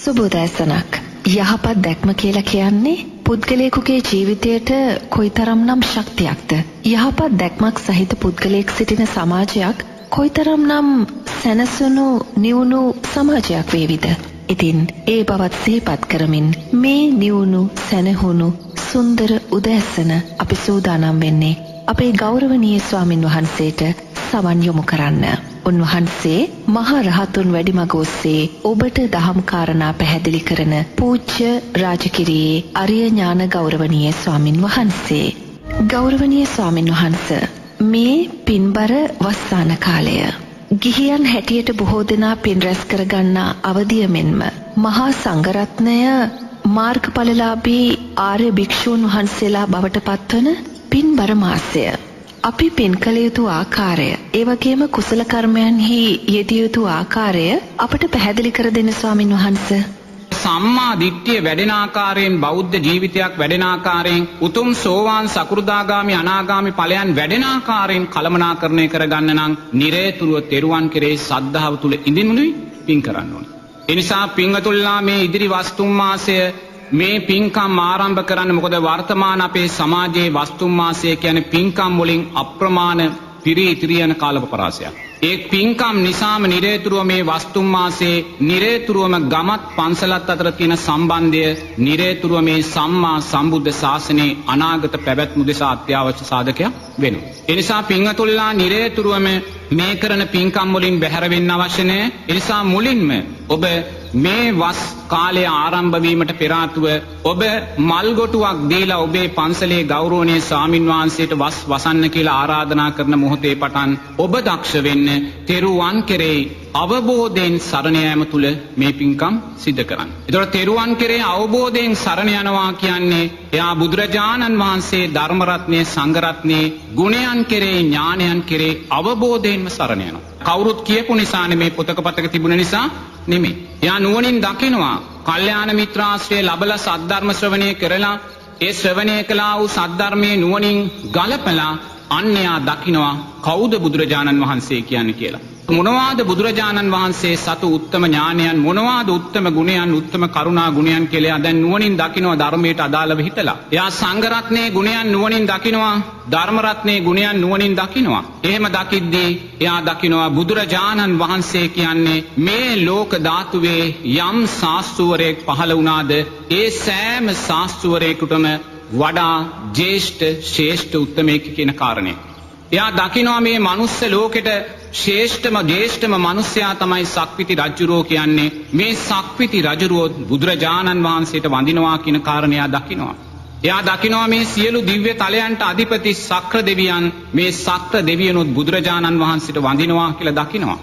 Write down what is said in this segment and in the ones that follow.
සුබෝදෑසනක්. යහපත් දැක්ම කියලා කියන්නේ පුද්ගලයෙකුගේ ජීවිතයට කොයිතරම්නම් ශක්තියක්ද? යහපත් දැක්මක් සහිත පුද්ගලයෙක් සිටින සමාජයක් කොයිතරම්නම් සැනසුණු නිවුණු සමාජයක් වේවිද? ඉතින් ඒ බවත් සිහිපත් කරමින් මේ නිවුණු සැනහුණු සුන්දර උදෑසන අපි සූදානම් වෙන්නේ අපේ ගෞරවනීය ස්වාමින් වහන්සේට සවන් යොමු කරන්න. උන්වහන්සේ මහා රහතුන් වැඩිමග ඔස්සේ ඔබට දහම් කාරණා පැහැදිලි කරන පූජ්‍ය රාජකිරියේ අරිය ඥාන ගෞරවනීය ස්වාමින් වහන්සේ. ගෞරවනීය ස්වාමින් වහන්සේ, මේ පින්බර වස්සාන කාලය ගිහියන් හැටියට බොහෝ දෙනා පින් රැස් කරගන්නා අවධිය මෙන්ම මහා සංඝරත්නය මාර්ගඵලලාභී ආර්ය භික්ෂූන් වහන්සේලා බවට පත්වන පින්බර මාසය. අපි පින් කළ යුතු ආකාරය, ඒ වගේම කුසල කර්මයන්හි යෙදිය යුතු ආකාරය අපට පැහැදිලි කර දෙන්න ස්වාමින් වහන්සේ. සම්මා දිට්ඨිය වැඩෙන ආකාරයෙන්, බෞද්ධ ජීවිතයක් වැඩෙන ආකාරයෙන්, උතුම් සෝවාන් සකෘදාගාමි අනාගාමි ඵලයන් වැඩෙන ආකාරයෙන් කළමනාකරණය කරගන්න නම් නිරේතුරුව තෙරුවන් කෙරෙහි ශ්‍රද්ධාව තුල ඉඳිමුනුයි පින් කරන්න ඕනේ. ඒ නිසා පින්වතුන්ලා මේ ඉදිරි වස්තුම් මාසය මේ පින්කම් ආරම්භ කරන්න. මොකද වර්තමාන අපේ සමාජයේ වස්තුම් මාසය කියන්නේ පින්කම් වලින් අප්‍රමාණ පිරී යන කාලපරාසයක්. ඒ පින්කම් නිසාම නිරේතුරුව මේ වස්තුම් මාසයේ නිරේතුරුවම ගමත් පන්සලත් අතර තියෙන සම්බන්ධය නිරේතුරුව මේ සම්මා සම්බුද්ධ ශාසනයේ අනාගත පැවැත්ම උදෙසා අත්‍යවශ්‍ය සාධකයක් වෙනවා. ඒ නිසා පින්වතුන්ලා නිරේතුරුවම මේ කරන පින්කම් වලින් බැහැර වෙන්න අවශ්‍ය නැහැ. ඒ නිසා මුලින්ම ඔබ මේ වස් කාලය ආරම්භ වීමට පෙර ආතුව ඔබ මල් ගොටුවක් දීලා ඔබේ පන්සලේ ගෞරවනීය ස්වාමින් වහන්සේට වස් වසන්න කියලා ආරාධනා කරන මොහොතේ පටන් ඔබ දක්ෂ වෙන්න තෙරුවන් කෙරෙහි අවබෝධයෙන් සරණ යාම තුල මේ පින්කම් සිද්ධ කරන්න. ඒතකොට තෙරුවන් කෙරෙහි අවබෝධයෙන් සරණ යනවා කියන්නේ එයා බුදුරජාණන් වහන්සේ, ධර්ම රත්නයේ, සංඝ රත්නයේ ගුණයන් කෙරෙහි, ඥානයන් කෙරෙහි අවබෝධයෙන්ම සරණ යනවා. කවුරුත් කියපු නිසා නෙමේ, පොතක පතක තිබුණ නිසා නෙමේ. එයා නුවණින් දකිනවා. කල්යාණ මිත්‍රාශ්‍රය ලැබලා සද්ධර්ම ශ්‍රවණය කරලා ඒ ශ්‍රවණය කළා වූ සද්ධර්මයේ නුවණින් ගලපලා අන්‍යයා දකිනවා කවුද බුදුරජාණන් වහන්සේ කියන්නේ කියලා. මොනවාද බුදුරජාණන් වහන්සේ සතු උත්තම ඥානයන්, මොනවාද උත්තම ගුණයන්, උත්තම කරුණා ගුණයන් කියලා දැන් නුවණින් දකිනවා ධර්මයට අදාළව හිතලා. එයා සංඝ රත්නයේ ගුණයන් නුවණින් දකිනවා, ධර්ම රත්නයේ ගුණයන් නුවණින් දකිනවා. එහෙම දකිද්දී එයා දකිනවා බුදුරජාණන් වහන්සේ කියන්නේ මේ ලෝක ධාතුවේ යම් ශාස්ත්‍රවරයෙක් පහළ වුණාද ඒ සෑම ශාස්ත්‍රවරයෙකුටම වඩා ජේෂ්ඨ ශ්‍රේෂ්ඨ උත්තමයෙක් කියන කාරණය. එයා දකිනවා මේ මනුස්ස ලෝකෙට ශ්‍රේෂ්ඨම මනුස්සයා තමයි සක්විති රජුරෝ කියන්නේ. මේ සක්විති රජුරෝ බුදුරජාණන් වහන්සේට වඳිනවා කියන කාරණය එයා දකිනවා. එයා දකිනවා මේ සියලු දිව්‍ය තලයන්ට අධිපති සක්‍ර දෙවියන්, මේ සක්‍ර දෙවියනොත් බුදුරජාණන් වහන්සේට වඳිනවා කියලා දකිනවා.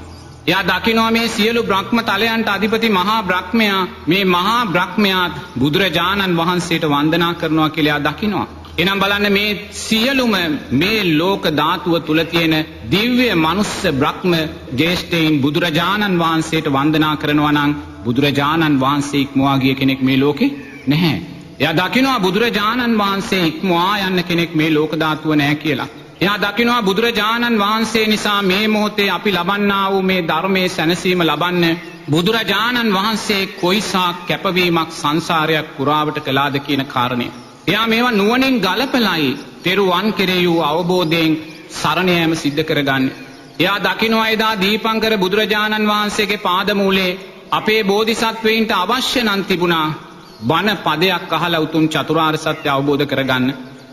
එයා දකිනවා මේ සියලු බ්‍රහ්ම තලයන්ට අධිපති මහා බ්‍රහ්මයා, මේ මහා බ්‍රහ්මයාත් බුදුරජාණන් වහන්සේට වන්දනා කරනවා කියලා එයා දකිනවා. එනම් බලන්න මේ සියලුම මේ ලෝක ධාතුව තුල තියෙන දිව්‍ය මනුස්ස බ්‍රහ්ම ජේෂ්ඨයින් බුදුරජාණන් වහන්සේට වන්දනා කරනවා නම් බුදුරජාණන් වහන්සේ ඉක්මවා ගිය කෙනෙක් මේ ලෝකේ නැහැ. එයා දකිනවා බුදුරජාණන් වහන්සේ ඉක්මවා යන්න කෙනෙක් මේ ලෝක ධාතුව නැහැ කියලා. එයා දකිනවා බුදුරජාණන් වහන්සේ නිසා මේ මොහොතේ අපි ලබන්නා වූ මේ ධර්මයේ සැනසීම ලබන්න බුදුරජාණන් වහන්සේ කොයිසා කැපවීමක් සංසාරයක් පුරාවට කළාද කියන කාරණය. එයා මේවා නුවණින් ගලපලයි තෙරුවන් කෙරෙහි වූ අවබෝධයෙන් සරණ යාම සිද්ධ කරගන්නේ. එයා දකිනවා එදා දීපංකර බුදුරජාණන් වහන්සේගේ පාදමූලේ අපේ බෝධිසත්වයින්ට අවශ්‍ය නම් තිබුණා බණ පදයක් අහලා උතුම් චතුරාර්ය සත්‍ය අවබෝධ කරගන්න.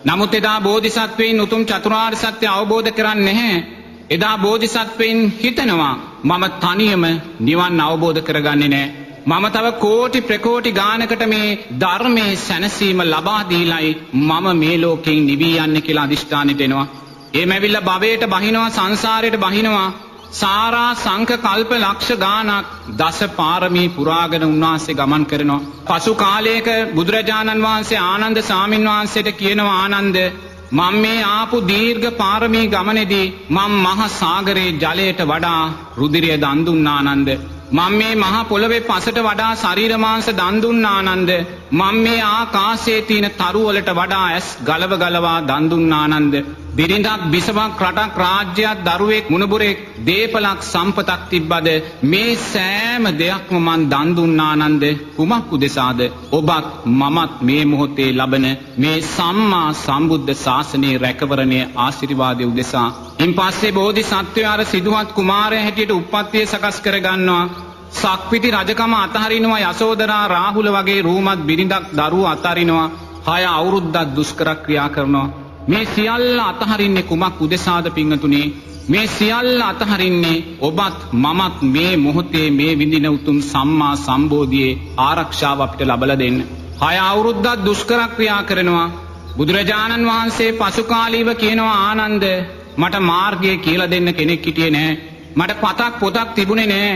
නමුත් එදා බෝධිසත්වයින් උතුම් චතුරාර්ය සත්‍ය අවබෝධ කරන්නේ නැහැ. එදා බෝධිසත්වයින් හිතනවා මම තනියම නිවන් අවබෝධ කරගන්නේ නැහැ. මම තව කෝටි ප්‍රකෝටි ගානකට මේ ධර්මයේ සැනසීම ලබා දීලයි මම මේ ලෝකෙන් නිවී යන්නේ කියලා අදිෂ්ඨානෙට එනවා. එමෙවිල්ලා භවයට බහිනවා, සංසාරයට බහිනවා. සාරා සංඛ කල්ප ලක්ෂ ගානක් දස පාරමී පුරාගෙන උන්වහන්සේ ගමන් කරනවා. පසු කාලයක බුදුරජාණන් වහන්සේ ආනන්ද ස්වාමීන් වහන්සේට කියනවා, ආනන්ද මම මේ ආපු දීර්ඝ පාරමී ගමනේදී මම මහ සාගරයේ ජලයට වඩා රුධිරය දන් දුන්නා ආනන්ද. මම මේ මහ පොළවේ පසට වඩා ශරීර මාංශ දන් දුන්නා ආනන්ද. මම මේ ආකාශයේ තියෙන තරු වලට වඩා ඇස් ගලව ගලවා දන් දුන්නා ආනන්ද. බිරිඳක් බිසවක් රටක් රාජ්‍යයක් දරුවෙක් මුණුබුරෙක් දීපලක් සම්පතක් තිබ්බද මේ සෑම දෙයක්ම මන් දන් දුන්නා ආනන්ද කුමක් උදෙසාද ඔබත් මමත් මේ මොහොතේ ලබන මේ සම්මා සම්බුද්ධ ශාසනයේ රැකවරණයේ ආශිර්වාදයේ උදෙසා ඉන්පස්සේ බෝධිසත්වයා අර සිදුහත් කුමාරයා හැටියට උප්පත්තිය සකස් කර ගන්නවා සක්විති රජකම අතහරිනවා යසෝදරා රාහුල වගේ රූමත් බිරිඳක් දරුවෝ අතහරිනවා 6 අවුරුද්දක් දුෂ්කර ක්‍රියා කරනවා මේ සියල්ල අතහරින්නේ කුමක් උදෙසාද පින්වතුනි මේ සියල්ල අතහරින්නේ ඔබත් මමත් මේ මොහොතේ මේ විඳින උතුම් සම්මා සම්බෝධියේ ආරක්ෂාව අපිට ලබලා දෙන්න 6 අවුරුද්දක් දුෂ්කර ක්‍රියා කරනවා බුදුරජාණන් වහන්සේ පසු කාලීව කියනවා ආනන්ද මට මාර්ගය කියලා දෙන්න කෙනෙක් හිටියේ නෑ මට පතක් පොතක් තිබුණේ නෑ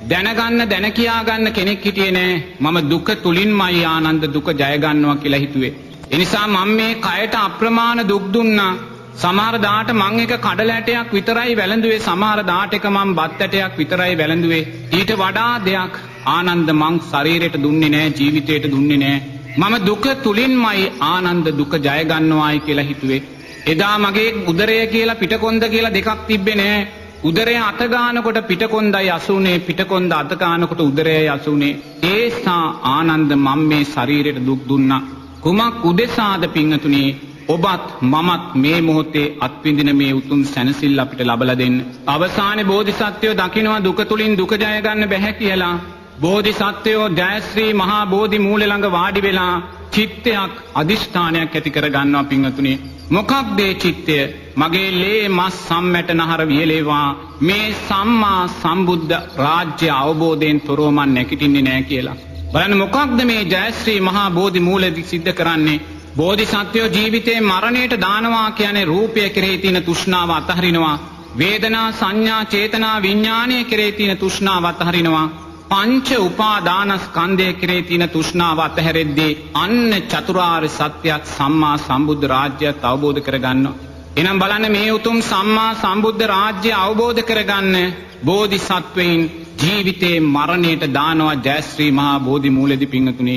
දැනගන්න දැන කියා ගන්න කෙනෙක් හිටියේ නෑ මම දුක තුලින්මයි ආනන්ද දුක ජය ගන්නවා කියලා හිතුවේ එනිසා මම මේ කයට අප්‍රමාණ දුක් දුන්නා සමහර දාට මං එක කඩල ඇටයක් විතරයි වැළඳුවේ සමහර දාට එක මං බත් ඇටයක් විතරයි වැළඳුවේ ඊට වඩා දෙයක් ආනන්ද මං ශරීරයට දුන්නේ නෑ ජීවිතයට දුන්නේ නෑ මම දුක තුලින්මයි ආනන්ද දුක ජය ගන්නවායි කියලා හිතුවේ එදා මගේ උදරය කියලා පිටකොන්ද කියලා දෙකක් තිබ්බේ නෑ උදරය අත ගන්නකොට පිටකොන්දයි අසුනේ පිටකොන්ද අත ගන්නකොට උදරයයි අසුනේ ඒසා ආනන්ද මම මේ ශරීරයට දුක් දුන්නා කුමක් උදෙසාද පින්වතුනි ඔබත් මමත් මේ මොහොතේ අත්විඳින මේ උතුම් සැනසෙල්ල අපිට ලබලා දෙන්න අවසානයේ බෝධිසත්වයෝ දකිනවා දුක තුලින් දුක ජය ගන්න බැහැ කියලා බෝධිසත්වයෝ ජයශ්‍රී මහා බෝධි මූලය ළඟ වාඩි වෙලා චිත්තයක් අදිෂ්ඨානයක් ඇති කර ගන්නවා පින්වතුනි මොකක්ද ඒ චිත්තය මගේ ලේ මස් සම්මැට නහර වියලේවා මේ සම්මා සම්බුද්ධ රාජ්‍ය අවබෝධයෙන් තොරව මන් නැගිටින්නේ නැහැ කියලා බලන්න මොකක්ද මේ ජයශ්‍රී මහා බෝධි මූලෙදි සිද්ධ කරන්නේ බෝධිසත්වයෝ ජීවිතේ මරණයට දානවා කියන්නේ රූපය කෙරෙහි තියෙන තෘෂ්ණාව අතහරිනවා වේදනා සංඥා චේතනා විඥානය කෙරෙහි තියෙන තෘෂ්ණාව අතහරිනවා පංච උපාදානස්කන්ධය කෙරෙහි තියෙන තෘෂ්ණාව අතහැරෙද්දී අන්න චතුරාර්ය සත්‍යයත් සම්මා සම්බුද්ධ රාජ්‍යයත් අවබෝධ කරගන්නවා එනම් බලන්න මේ උතුම් සම්මා සම්බුද්ධ රාජ්‍ය අවබෝධ කරගන්න බෝධිසත්වයින් ජීවිතේ මරණයට දානවා ජයශ්‍රී මහා බෝධි මූලෙදි පිංගතුනි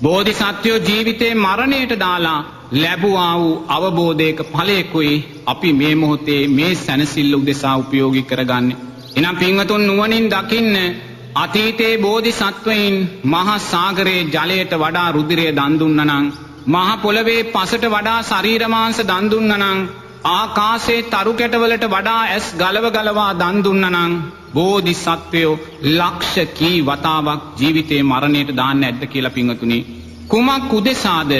බෝධිසත්වයෝ ජීවිතේ මරණයට දාලා ලැබුවා වූ අවබෝධයක ඵලයකුයි අපි මේ මොහොතේ මේ සැනසෙල්ල උදෙසා උපයෝගී කරගන්නේ එනම් පිංගතුන් නුවණින් දකින්න අතීතේ බෝධිසත්වයින් මහා සාගරයේ ජලයට වඩා රුධිරය දන් දුන්නා නම් මහ පොළවේ පසට වඩා ශරීර මාංශ දන් දුන්නා නම් ආකාශයේ තරු කැටවලට වඩා ඇස් ගලව ගලවා දන් දුන්නා නම් බෝධිසත්වයෝ ලක්ෂ කී වතාවක් ජීවිතේ මරණයට දාන්න ඇද්ද කියලා පින්වතුනි කුමක් උදෙසාද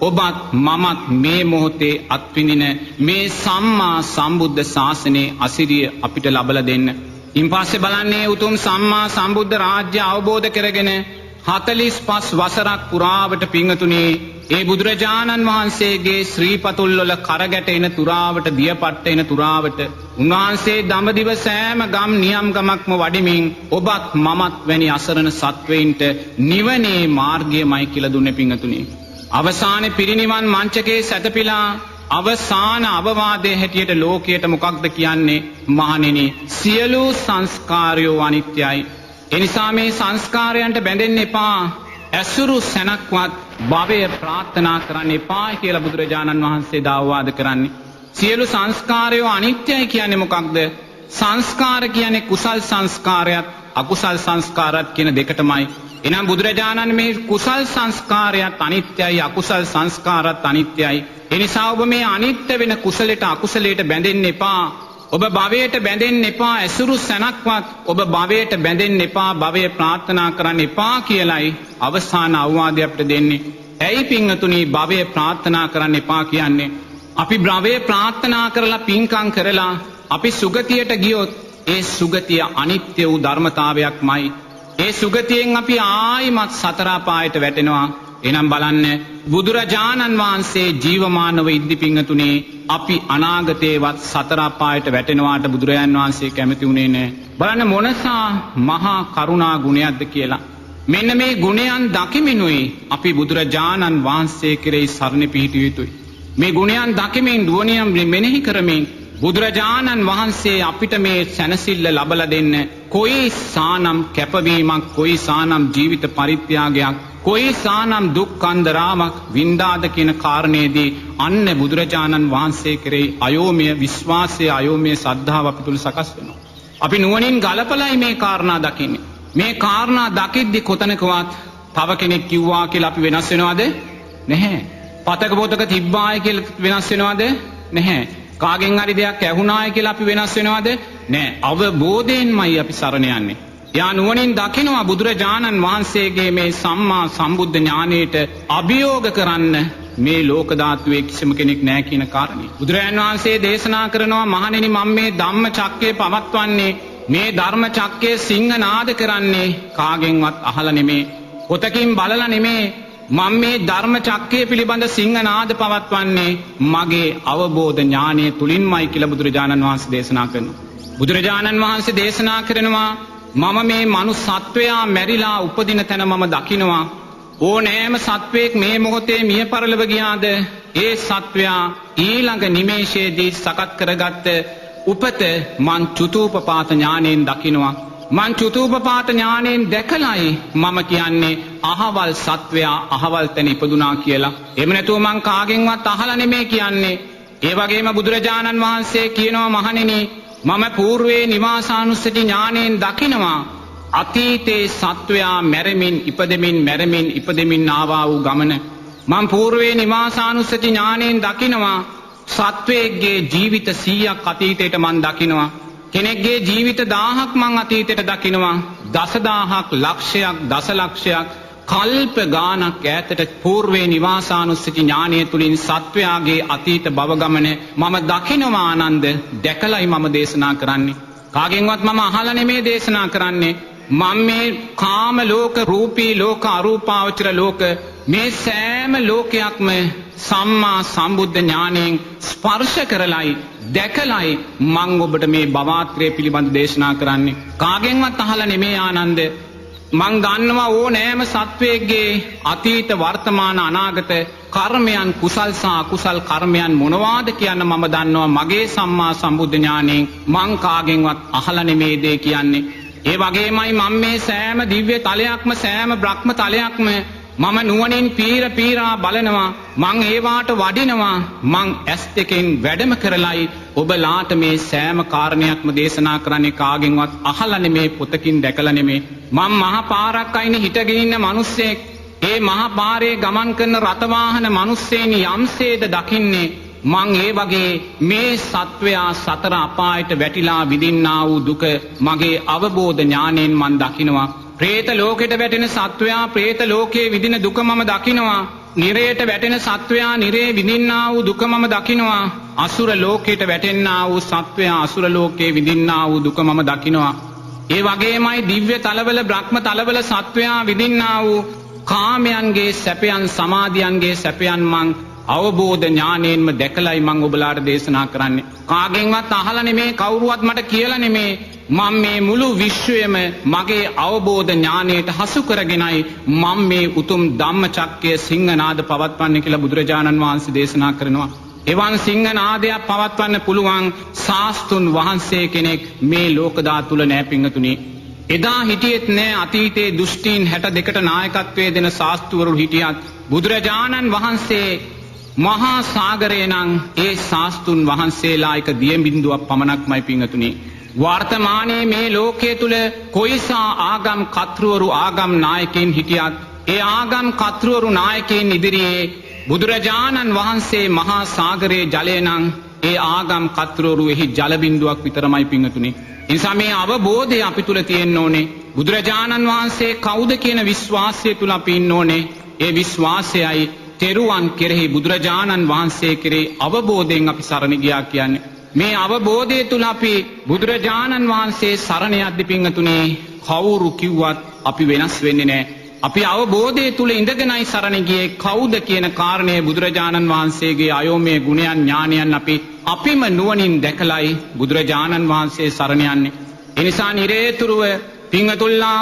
ඔබත් මමත් මේ මොහොතේ අත්විඳින මේ සම්මා සම්බුද්ධ ශාසනයේ අසිරිය අපිට ලබලා දෙන්න ඉන්පස්සේ බලන්නේ උතුම් සම්මා සම්බුද්ධ රාජ්‍ය අවබෝධ කරගෙන 45 වසරක් පුරාවට පින්වතුනි ඒ බුදුරජාණන් වහන්සේගේ ශ්‍රී පතුල් වල කරගැටෙන තුරාවට දියපට්ට එන තුරාවට උන්වහන්සේ දඹදිව සෑම ගම් නියම් ගමක්ම වඩිමින් ඔබත් මමත් වැනි අසරණ සත්වයින්ට නිවනේ මාර්ගයමයි කියලා දුන්නේ පින්වතුනි අවසානයේ පිරිනිවන් මංචකේ සැතපීලා අවසාන අවවාදයේ හැටියට ලෝකයට මොකක්ද කියන්නේ මහණෙනි සියලු සංස්කාරයෝ අනිත්‍යයි එනිසා මේ සංස්කාරයන්ට බැඳෙන්න එපා ඇසුරු සැනක්වත් භවය ප්‍රාර්ථනා කරන්න එපා කියලා බුදුරජාණන් වහන්සේ දාවවාද කරන්නේ සියලු සංස්කාරයෝ අනිත්‍යයි කියන්නේ මොකක්ද සංස්කාර කියන්නේ කුසල් සංස්කාරයත් අකුසල් සංස්කාරත් කියන දෙකටමයි එනම් බුදුරජාණන් මේ කුසල් සංස්කාරයත් අනිත්‍යයි අකුසල් සංස්කාරත් අනිත්‍යයි එනිසා ඔබ මේ අනිත්‍ය වෙන කුසලයට අකුසලයට බැඳෙන්න එපා ඔබ භවයට බැඳෙන්න එපා ඇසුරු සැනක්වත් ඔබ භවයට බැඳෙන්න එපා භවය ප්‍රාර්ථනා කරන්න එපා කියලයි අවසාන අවවාදය අපිට දෙන්නේ ඇයි පින්වතුනි භවය ප්‍රාර්ථනා කරන්න එපා කියන්නේ අපි භවය ප්‍රාර්ථනා කරලා පින්කම් කරලා අපි සුගතියට ගියොත් ඒ සුගතිය අනිත්‍ය වූ ධර්මතාවයක්මයි ඒ සුගතියෙන් අපි ආයිමත් සතර පායට වැටෙනවා එනම් බලන්න බුදුරජාණන් වහන්සේ ජීවමානව ඉද්දි පිංගතුනි අපි අනාගතේවත් සතර පායට වැටෙනවාට බුදුරජාණන් වහන්සේ කැමති උනේ නැහැ බලන්න මොනසා මහා කරුණා ගුණයක්ද කියලා මෙන්න මේ ගුණයන් දකිමිනුයි අපි බුදුරජාණන් වහන්සේ කෙරෙහි සරණ පිහිටිය යුතුයි මේ ගුණයන් දකිමින් නුවණින් මෙනෙහි කරමින් බුදුරජාණන් වහන්සේ අපිට මේ සැනසෙල්ල ලබලා දෙන්න කොයි සානම් කැපවීමක්, කොයි සානම් ජීවිත පරිත්‍යාගයක්, කොයි සානම් දුක් අන්දරාවක් වින්දාද කියන කාරණේදී අන්න බුදුරජාණන් වහන්සේ කෙරෙහි අයෝමය විශ්වාසය, අයෝමය ශ්‍රද්ධාව අපි තුල සකස් වෙනවා. අපි නුවණින් ගලපලයි මේ කාරණා දකින්නේ. මේ කාරණා දකිද්දි කොතනකවත් තව කෙනෙක් කිව්වා කියලා අපි වෙනස් වෙනවද? නැහැ. පතක පොතක තිබ්බාය කියලා වෙනස් වෙනවද? නැහැ. කාගෙන් හරි දෙයක් ඇහුණාය කියලා අපි වෙනස් වෙනවද? නැහැ. අවබෝධයෙන්මයි අපි සරණ යන්නේ. යා නුවණින් දකිනවා බුදුරජාණන් වහන්සේගේ මේ සම්මා සම්බුද්ධ ඥාණයට අභියෝග කරන්න මේ ලෝක ධාතුවේ කිසිම කෙනෙක් නැහැ කියන කාරණේ. බුදුරජාණන් වහන්සේ දේශනා කරනවා, මහණෙනි මම මේ ධම්ම චක්කේ පවත්වන්නේ, මේ ධර්ම චක්කේ සිංහනාද කරන්නේ කාගෙන්වත් අහලා නෙමේ, පොතකින් බලලා නෙමේ. මම මේ ධර්ම චක්කය පිළිබඳ සිංහනාද පවත්වන්නේ මගේ අවබෝධ ඥානය තුලින්මයි කියලා බුදුරජාණන් වහන්සේ දේශනා කරනවා. බුදුරජාණන් වහන්සේ දේශනා කරනවා, මම මේ මනුස්සත්වයා මැරිලා උපදින තැන මම දකිනවා. ඕනෑම සත්වයෙක් මේ මොහොතේ මිය පරලොව ගියාද ඒ සත්වයා ඊළඟ නිමේෂයේදී සකත් කරගත්ත උපත මං චුතූපපාත ඥාණයෙන් දකිනවා. මං චුතූපපාත ඥාණයෙන් දැකලයි මම කියන්නේ අහවල් සත්වයා අහවල් තැන ඉපදුනා කියලා. එහෙම නැතුව මං කාගෙන්වත් අහලා නෙමෙයි කියන්නේ. ඒ වගේම බුදුරජාණන් වහන්සේ කියනවා, මහණෙනි මම పూర్වේ නිවාසානුස්සති ඥාණයෙන් දකිනවා අතීතේ සත්වයා මැරෙමින් ඉපදෙමින් මැරෙමින් ඉපදෙමින් ආවා වූ ගමන. මං పూర్වේ නිවාසානුස්සති ඥාණයෙන් දකිනවා සත්වයේගේ ජීවිත 100ක් අතීතයට මං දකිනවා. කෙනෙක්ගේ ජීවිත 1000ක් මං අතීතයට දකිනවා. දසදහක්, ලක්ෂයක්, දසලක්ෂයක්, කල්ප ගානක් ඈතට పూర్වේ නිවාසානුස්සති ඥානය තුලින් සත්වයාගේ අතීත භව ගමන මම දකිනවා. ආනන්ද දැකලයි මම දේශනා කරන්නේ. කාගෙන්වත් මම අහලා නෙමෙයි දේශනා කරන්නේ. මම මේ කාම ලෝක, රූපී ලෝක, අරූපාවචර ලෝක, මේ සෑම ලෝකයක්ම සම්මා සම්බුද්ධ ඥාණයෙන් ස්පර්ශ කරලයි දැකලයි මං ඔබට මේ භවත්‍රය පිළිබඳ දේශනා කරන්නේ. කාගෙන්වත් අහලා නෙමෙයි ආනන්ද. මං දන්නවා ඕනෑම සත්වයේගේ අතීත, වර්තමාන, අනාගත කර්මයන්, කුසල් සහ අකුසල් කර්මයන් මොනවාද කියන මම දන්නවා මගේ සම්මා සම්බුද්ධ ඥාණයෙන්. මං කාගෙන්වත් අහලා නෙමෙයි දේ කියන්නේ. ඒ වගේමයි මම මේ සෑම දිව්‍ය තලයක්ම, සෑම බ්‍රහ්ම තලයක්ම මම නුවණින් පීරා බලනවා. මං ඒවාට වඩිනවා. මං ඇස් දෙකෙන් වැඩම කරලයි ඔබලාට මේ සෑම කාරණයක්ම දේශනා කරන්නේ. කාගෙන්වත් අහලා නෙමේ, පොතකින් දැකලා නෙමේ. මං මහ පාරක් අයිනේ හිටගෙන ඉන්න මිනිස්සෙක්. ඒ මහ පාරේ ගමන් කරන රථ වාහන මිනිස්සෙනි යම්සේද දකින්නේ, මං ඒ වගේ මේ සත්වයා සතර අපායට වැටිලා විඳින්නා වූ දුක මගේ අවබෝධ ඥාණයෙන් මං දකිනවා. പ്രേත ලෝකෙට වැටෙන සත්වයා പ്രേත ලෝකයේ විඳින දුක මම දකිනවා. නිරයට වැටෙන සත්වයා නිරේ විඳින්නා වූ දුක මම දකිනවා. අසුර ලෝකයට වැටෙන්නා වූ සත්වයා අසුර ලෝකයේ විඳින්නා වූ දුක මම දකිනවා. ඒ වගේමයි දිව්‍ය තලවල, බ්‍රහ්ම තලවල සත්වයා විඳින්නා වූ කාමයන්ගේ සැපයන්, සමාධියන්ගේ සැපයන් මං අවබෝධ ඥාණයෙන්ම දැකලයි මං ඔබලාට දේශනා කරන්නේ. කාගෙන්වත් අහලා නෙමේ, කවුරුවත් මට කියලා නෙමේ. මම මේ මුළු විශ්වයම මගේ අවබෝධ ඥාණයට හසු කරගෙනයි මම මේ උතුම් ධම්මචක්කය සිංහනාද පවත්වන්නේ කියලා බුදුරජාණන් වහන්සේ දේශනා කරනවා. එවන් සිංහනාදයක් පවත්වන්න පුළුවන් ශාස්ත්‍රුන් වහන්සේ කෙනෙක් මේ ලෝක ධාතුල නැහැ පිංගතුනි. එදා හිටියෙත් නෑ අතීතයේ දුෂ්ටීන් 62ට නායකත්වයේ දෙන ශාස්ත්‍රවරු හිටියත් බුදුරජාණන් වහන්සේ මහා සාගරේ නම් ඒ ශාස්ත්‍රුන් වහන්සේලා එක දිය බිඳුවක් පමණක්මයි පිංගතුනි. වර්තමානයේ මේ ලෝකයේ තුල කොයිසා ආගම් කර්තෘවරු, ආගම් නායකයින් හිටියත් ඒ ආගම් කර්තෘවරු, නායකයින් ඉදිරියේ බුදුරජාණන් වහන්සේ මහා සාගරයේ ජලය නම් ඒ ආගම් කර්තෘවරු එහි ජල බිඳුවක් විතරමයි පිංගතුනි. එනිසා මේ අවබෝධය අපි තුල තියෙන්න ඕනේ. බුදුරජාණන් වහන්සේ කවුද කියන විශ්වාසය තුල අපි ඉන්න ඕනේ. ඒ විශ්වාසයයි තෙරුවන් කෙරෙහි, බුදුරජාණන් වහන්සේ කෙරෙහි අවබෝධයෙන් අපි සරණ ගියා කියන්නේ. මේ අවබෝධය තුල අපි බුදුරජාණන් වහන්සේ සරණ යද්දී පිංගතුනේ කවුරු කිව්වත් අපි වෙනස් වෙන්නේ නැහැ. අපි අවබෝධය තුල ඉඳගෙනයි සරණ ගියේ. කවුද කියන කාරණය බුදුරජාණන් වහන්සේගේ අයෝමය ගුණයන්, ඥානයන් අපිම නුවණින් දැකලයි බුදුරජාණන් වහන්සේ සරණ යන්නේ. ඒ නිසා නිරේතුරුව පිංගතුල්ලා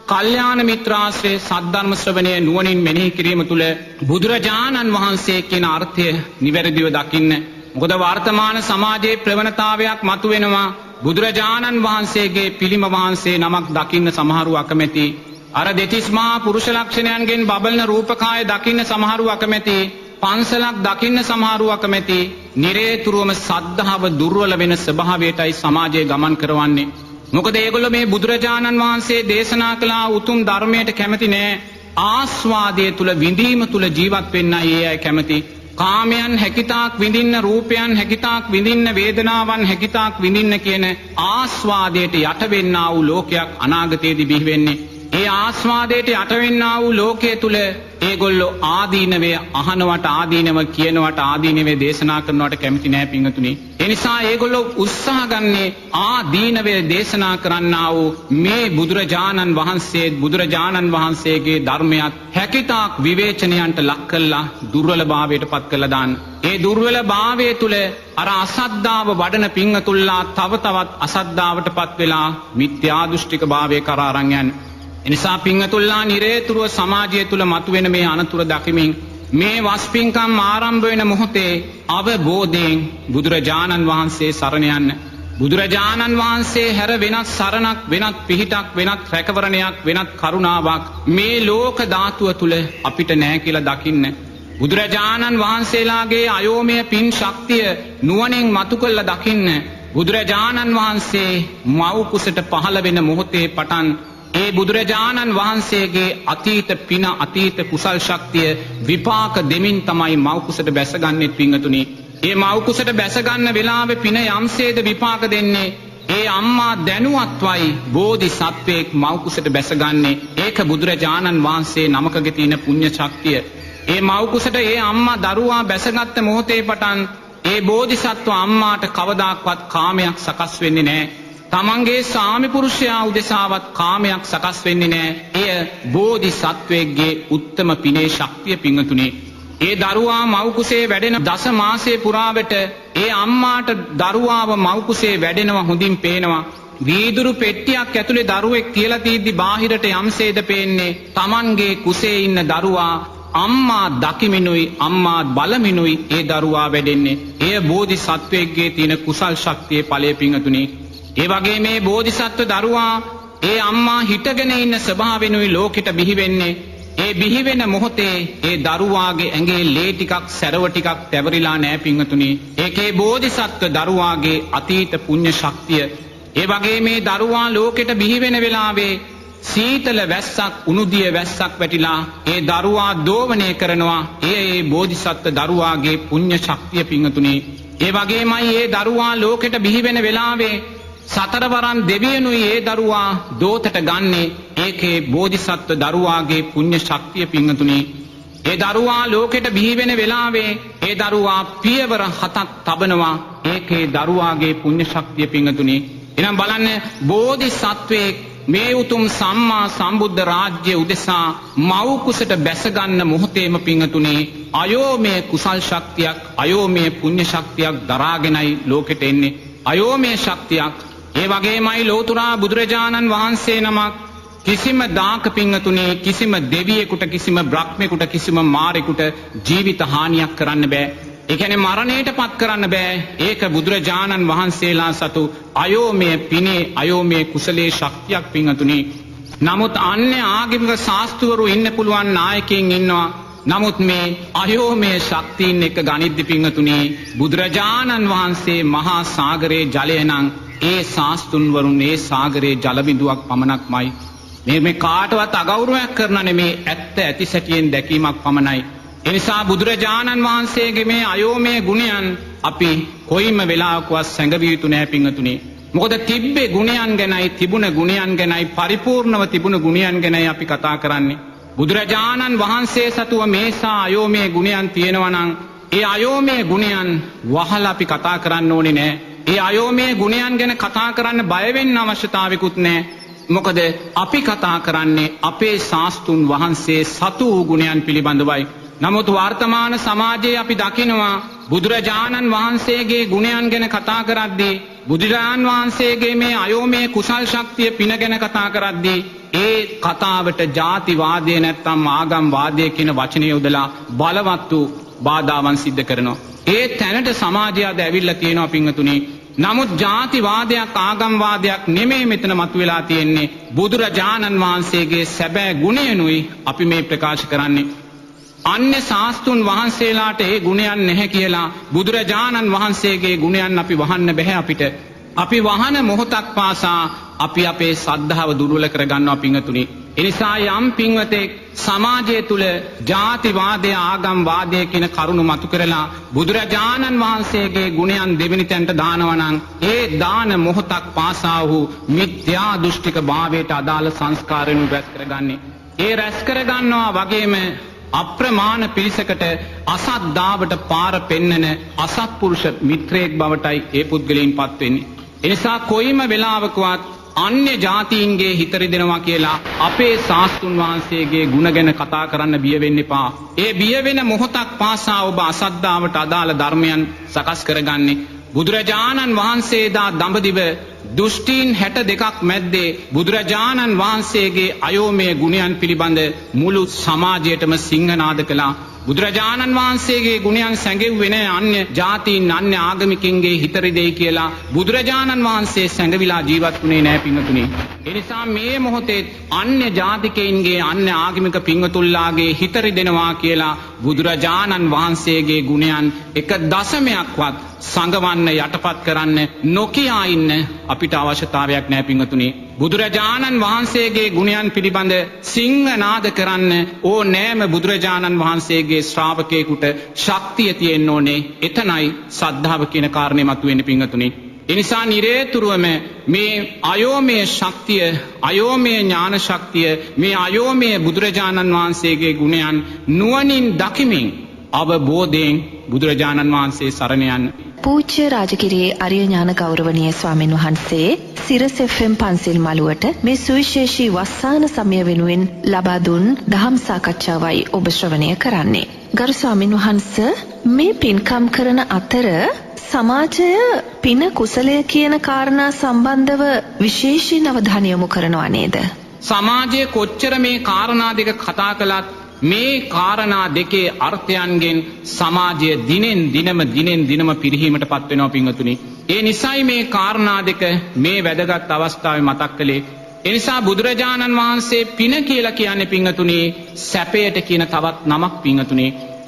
කල්යාණ මිත්‍රාශ්‍රය, සද්ධර්ම ශ්‍රවණය නුවණින් මෙනෙහි කිරීම තුල බුදුරජාණන් වහන්සේ කියන අර්ථය නිවැරදිව දකින්න. මොකද වර්තමාන සමාජයේ ප්‍රවණතාවයක් මතුවෙනවා. බුදුරජාණන් වහන්සේගේ පිළිම වහන්සේ නමක් දකින්න සමහරු අකමැති. අර දෙතිස් මහා පුරුෂ ලක්ෂණයන්ගෙන් බබලන රූපකාය දකින්න සමහරු අකමැති. පන්සලක් දකින්න සමහරු අකමැති. නිරේතුරුවම සද්ධාව දුර්වල වෙන ස්වභාවයටයි සමාජය ගමන් කරවන්නේ. මොකද ඒගොල්ලෝ මේ බුදුරජාණන් වහන්සේ දේශනා කළ උතුම් ධර්මයට කැමති නෑ. ආස්වාදයේ තුල විඳීම තුල ජීවත් වෙන්නයි ඒ අය කැමති. කාමයන් හැකිතාක් විඳින්න, රූපයන් හැකිතාක් විඳින්න, වේදනාවන් හැකිතාක් විඳින්න කියන ආස්වාදයට යට වෙන්නා වූ ලෝකයක් අනාගතයේදී බිහි වෙන්නේ. ඒ ආස්වාදයට යට වෙන්නා වූ ලෝකයේ තුල ඒගොල්ලෝ ආදීනවේ අහනවට, ආදීනව කියනවට, ආදීනවේ දේශනා කරනවට කැමති නෑ පිංගතුනි. ඒ නිසා ඒගොල්ලෝ උත්සාහ ගන්නේ ආදීනවේ දේශනා කරන්නා වූ මේ බුදුරජාණන් වහන්සේගේ ධර්මයක් හැකිතාක් විවේචනයන්ට ලක් කළා, දුර්වලභාවයට පත් කළා දාන්න. ඒ දුර්වලභාවය තුල අර අසද්ධාව වඩන පිංගතුල්ලා තව තවත් අසද්ධාවට පත් වෙලා මිත්‍යා දෘෂ්ටික භාවයේ කරා අරන් යන්නේ. එනිසා පිංගතුල්ලා නිරේතුරුව සමාජය තුල මතුවෙන මේ අනතුරු දකිමින් මේ වස්පින්කම් ආරම්භ වෙන මොහොතේ අවබෝධයෙන් බුදුරජාණන් වහන්සේ සරණ යන්න. බුදුරජාණන් වහන්සේ හැර වෙනත් සරණක්, වෙනත් පිහිටක්, වෙනත් රැකවරණයක්, වෙනත් කරුණාවක් මේ ලෝක ධාතුව තුල අපිට නැහැ කියලා දකින්න. බුදුරජාණන් වහන්සේලාගේ අයෝමය පින් ශක්තිය නුවණින් මතු කළ දකින්න. බුදුරජාණන් වහන්සේ මව් කුසට පහළ වෙන මොහොතේ පටන් ඒ බුදුරජාණන් වහන්සේගේ අතීත පින, අතීත කුසල් ශක්තිය විපාක දෙමින් තමයි මව් කුසට බැසගන්නේ පිංගතුනි. ඒ මව් කුසට බැසගන්න වෙලාවේ පින යම්සේද විපාක දෙන්නේ. ඒ අම්මා දැනුවත්වයි බෝධිසත්වයෙක් මව් කුසට බැසගන්නේ. ඒක බුදුරජාණන් වහන්සේ නමකගේ තියෙන පුණ්‍ය ශක්තිය. ඒ මව් කුසට ඒ අම්මා දරුවා බැසගත්ත මොහොතේ පටන් ඒ බෝධිසත්ව අම්මාට කවදාක්වත් කාමයක් සකස් වෙන්නේ නැහැ. තමන්ගේ සාමි පුරුෂයා උදෙසාවත් කාමයක් සකස් වෙන්නේ නැහැ. එය බෝධිසත්වයේ උත්තම පිනේ ශක්තිය පිංගතුනි. ඒ දරුවා මව් කුසේ වැඩෙන දස මාසයේ පුරාවට ඒ අම්මාට දරුවාව මව් කුසේ වැඩෙනවා හොඳින් පේනවා. වීදුරු පෙට්ටියක් ඇතුලේ දරුවෙක් කියලා තීද්දි බාහිරට යම්සේද පේන්නේ තමන්ගේ කුසේ ඉන්න දරුවා අම්මා දකිමිනුයි, අම්මා බලමිනුයි ඒ දරුවා වැඩෙන්නේ. එය බෝධිසත්වයේ තියෙන කුසල් ශක්තියේ ඵලයේ පිංගතුනි. ඒ වගේ මේ බෝධිසත්ව දරුවා ඒ අම්මා හිටගෙන ඉන්න ස්වභාවෙනුයි ලෝකෙට බිහි වෙන්නේ. ඒ බිහි වෙන මොහොතේ ඒ දරුවාගේ ඇඟේ ලේ ටිකක්, සැරව ටිකක් තැවරිලා නැහැ පිංගතුනි. ඒකේ බෝධිසත්ව දරුවාගේ අතීත පුණ්‍ය ශක්තිය. ඒ වගේ මේ දරුවා ලෝකෙට බිහි වෙන වෙලාවේ සීතල වැස්සක්, උණුදිය වැස්සක් වැටිලා ඒ දරුවා දෝවණය කරනවා. ඒ බෝධිසත්ව දරුවාගේ පුණ්‍ය ශක්තිය පිංගතුනි. ඒ වගේමයි ඒ දරුවා ලෝකෙට බිහි වෙන වෙලාවේ සතරවරන් දෙවියනුයි ඒ දරුවා දෝතට ගන්නේ. ඒකේ බෝධිසත්ව දරුවාගේ පුණ්‍ය ශක්තිය පිංගතුනි. ඒ දරුවා ලෝකෙට බිහි වෙන වෙලාවේ ඒ දරුවා පියවර 7ක් තබනවා. ඒකේ දරුවාගේ පුණ්‍ය ශක්තිය පිංගතුනි. එනම් බලන්න බෝධිසත්වයේ මේ උතුම් සම්මා සම්බුද්ධ රාජ්‍ය උදෙසා මව් කුසට බැස ගන්න මොහොතේම පිංගතුනි අයෝමය කුසල් ශක්තියක්, අයෝමය පුණ්‍ය ශක්තියක් දරාගෙනයි ලෝකෙට එන්නේ. අයෝමය ශක්තියක්. ඒ වගේමයි ලෝතුරා බුදුරජාණන් වහන්සේ නමක් කිසිම දාක පිංගතුනි, කිසිම දෙවියෙකුට, කිසිම බ්‍රහ්මෙකුට, කිසිම මාරෙකුට ජීවිත හානියක් කරන්න බෑ. ඒ කියන්නේ මරණයට පත් කරන්න බෑ. ඒක බුදුරජාණන් වහන්සේලා සතු අයෝමය පිනේ, අයෝමය කුසලයේ ශක්තියක් පිංගතුනි. නමුත් අන්නේ ආගමික ශාස්ත්‍රවරු ඉන්න පුළුවන් නායකයින් ඉන්නවා. නමුත් මේ අයෝමය ශක්තියින් එක ගනිද්දි පිංගතුනි බුදුරජාණන් වහන්සේ මහා සාගරයේ ජලය නම් ඒ ශාස්ත්‍රුන් ඒ සාගරයේ ජල බිඳුවක් පමණක්මයි. මේ කාටවත් අගෞරවයක් කරන නෙමේ, ඇත්ත ඇති සැටියෙන් දැකීමක් පමණයි. ඒ නිසා බුදුරජාණන් වහන්සේගේ මේ අයෝමය ගුණයන් අපි කොයිම වෙලාවකවත් සැඟවිය යුතු නැහැ පිංගතුනි. මොකද තිබ්බේ ගුණයන් ගැනයි, තිබුණ ගුණයන් ගැනයි, පරිපූර්ණව තිබුණ ගුණයන් ගැනයි අපි කතා කරන්නේ. බුදුරජාණන් වහන්සේ සතුව මේසා අයෝමය ගුණයන් තියෙනවා නම් ඒ අයෝමය ගුණයන් වහලා අපි කතා කරන්න ඕනේ නෑ. ඒ අයෝමය ගුණයන් ගැන කතා කරන්න බය වෙන්න අවශ්‍යතාවයකුත් නෑ. මොකද අපි කතා කරන්නේ අපේ ශාස්ත්‍රුන් වහන්සේ සතු වූ ගුණයන් පිළිබඳවයි. නමුත් වර්තමාන සමාජයේ අපි දකිනවා බුදුරජාණන් වහන්සේගේ ගුණයන් ගැන කතා කරද්දී බුදුරජාන් වහන්සේගේ මේ අයෝමය කුසල් ශක්තිය පින ගැන කතා කරද්දී ඒ කතාවට ජාතිවාදය නැත්තම් ආගම් වාදය කියන වචනය යොදලා බලවත් වූ බාධාවන් සිද්ධ කරනවා. ඒ තැනට සමාජය අද ඇවිල්ලා තියෙනවා පින්වතුනි. නමුත් ජාතිවාදයක් ආගම්වාදයක් නෙමෙයි මෙතන මතුවලා තියෙන්නේ. බුදුරජාණන් වහන්සේගේ සැබෑ ගුණයනුයි අපි මේ ප්‍රකාශ කරන්නේ. අන්‍ය ශාස්ත්‍රුන් වහන්සේලාට ඒ ගුණයන් නැහැ කියලා බුදුරජාණන් වහන්සේගේ ගුණයන් අපි වහන්න බෑ අපිට. අපි වහන මොහොතක් පාසා අපි අපේ සද්ධාව දුර්වල කරගන්නවා පින්වතුනි. එනිසා යම් පින්වතෙක් සමාජය තුල ජාතිවාදය ආගම්වාදය කියන කරුණු මතු කරලා බුදුරජාණන් වහන්සේගේ ගුණයන් දෙවෙනි තැනට දානවා නම් ඒ දාන මොහොතක් පාසා වූ මිත්‍යා දෘෂ්ටික භාවයට අදාළ සංස්කාරණු රැස් කරගන්නේ. ඒ රැස් කරගන්නවා වගේම අප්‍රමාණ පිරිසකට අසද්ධාවට පාර පෙන්නන අසත්පුරුෂ මිත්‍රයෙක් බවටයි ඒ පුද්ගලයන්පත් වෙන්නේ. එනිසා කොයිම වෙලාවකවත් අන්‍ය ජාතීන්ගේ හිත රිදෙනවා කියලා අපේ ශාස්ත්‍රුන් වහන්සේගේ ගුණ ගැන කතා කරන්න බිය වෙන්න එපා. ඒ බිය වෙන මොහොතක් පාසා ඔබ අසද්ධාවට අදාළ ධර්මයන් සකස් කරගන්නේ. බුදුරජාණන් වහන්සේ දා දඹදිව දුෂ්ටීන් 62ක් මැද්දේ බුදුරජාණන් වහන්සේගේ අයෝමය ගුණයන් පිළිබඳ මුළු සමාජයටම සිංහනාද කළා. බුදුරජාණන් වහන්සේගේ ගුණයන් සැඟෙව්වේ නැහැ අන්‍ය ජාතීන් අන්‍ය ආගමිකින්ගේ හිත රිදෙයි කියලා. බුදුරජාණන් වහන්සේ සැඟවිලා ජීවත් වුණේ නැහැ පින්වතුනි. ඒ නිසා මේ මොහොතේ අන්‍ය ජාතිකයින්ගේ අන්‍ය ආගමික පින්වතුන්ලාගේ හිත රිදෙනවා කියලා බුදුරජාණන් වහන්සේගේ ගුණයන් එක දශමයක්වත් සංගවන්න යටපත් කරන්න නොකියා ඉන්න අපිට අවශ්‍යතාවයක් නැහැ පින්වතුනි. බුදුරජාණන් වහන්සේගේ ගුණයන් පිළිබඳ සිංහනාද කරන්න ඕනෑම බුදුරජාණන් වහන්සේගේ ශ්‍රාවකයෙකුට ශක්තිය තියෙන්න ඕනේ. එතනයි සද්ධාව කියන කාරණේ මතුවෙන්නේ පින්වතුනි. එනිසා නිරේතුරුවම මේ අයෝමය ශක්තිය, අයෝමය ඥාන ශක්තිය, මේ අයෝමය බුදුරජාණන් වහන්සේගේ ගුණයන් නුවණින් දකිමින් අවබෝධයෙන් බුදුරජාණන් වහන්සේ සරණ යන්න. පූජ්‍ය රාජගිරියේ අරිය ඥාන ගෞරවනීය ස්වාමින් වහන්සේ සිරස FM පන්සිල් මළුවට මේ සුවිශේෂී වස්සාන සමය වෙනුවෙන් ලබා දුන් දහම් සාකච්ඡාවයි ඔබ ශ්‍රවණය කරන්නේ. ගරු ස්වාමින් වහන්සේ මේ පින්කම් කරන අතර සමාජය පින කුසලය කියන කාරණා සම්බන්ධව විශේෂයෙන් අවධානය යොමු කරනවා නේද? සමාජයේ කොච්චර මේ කාරණා දෙක කතා කළත් මේ කාරණා දෙකේ අර්ථයන්ගෙන් සමාජය දිනෙන් දිනම පිරිහීමට පත් වෙනවා පින්වතුනි. ඒ නිසයි මේ කාරණා දෙක මේ වැදගත් අවස්ථාවේ මතක් කළේ. ඒ නිසා බුදුරජාණන් වහන්සේ පින කියලා කියන්නේ පින්වතුනි සැපයට කියන තවත් නමක් පින්වතුනි.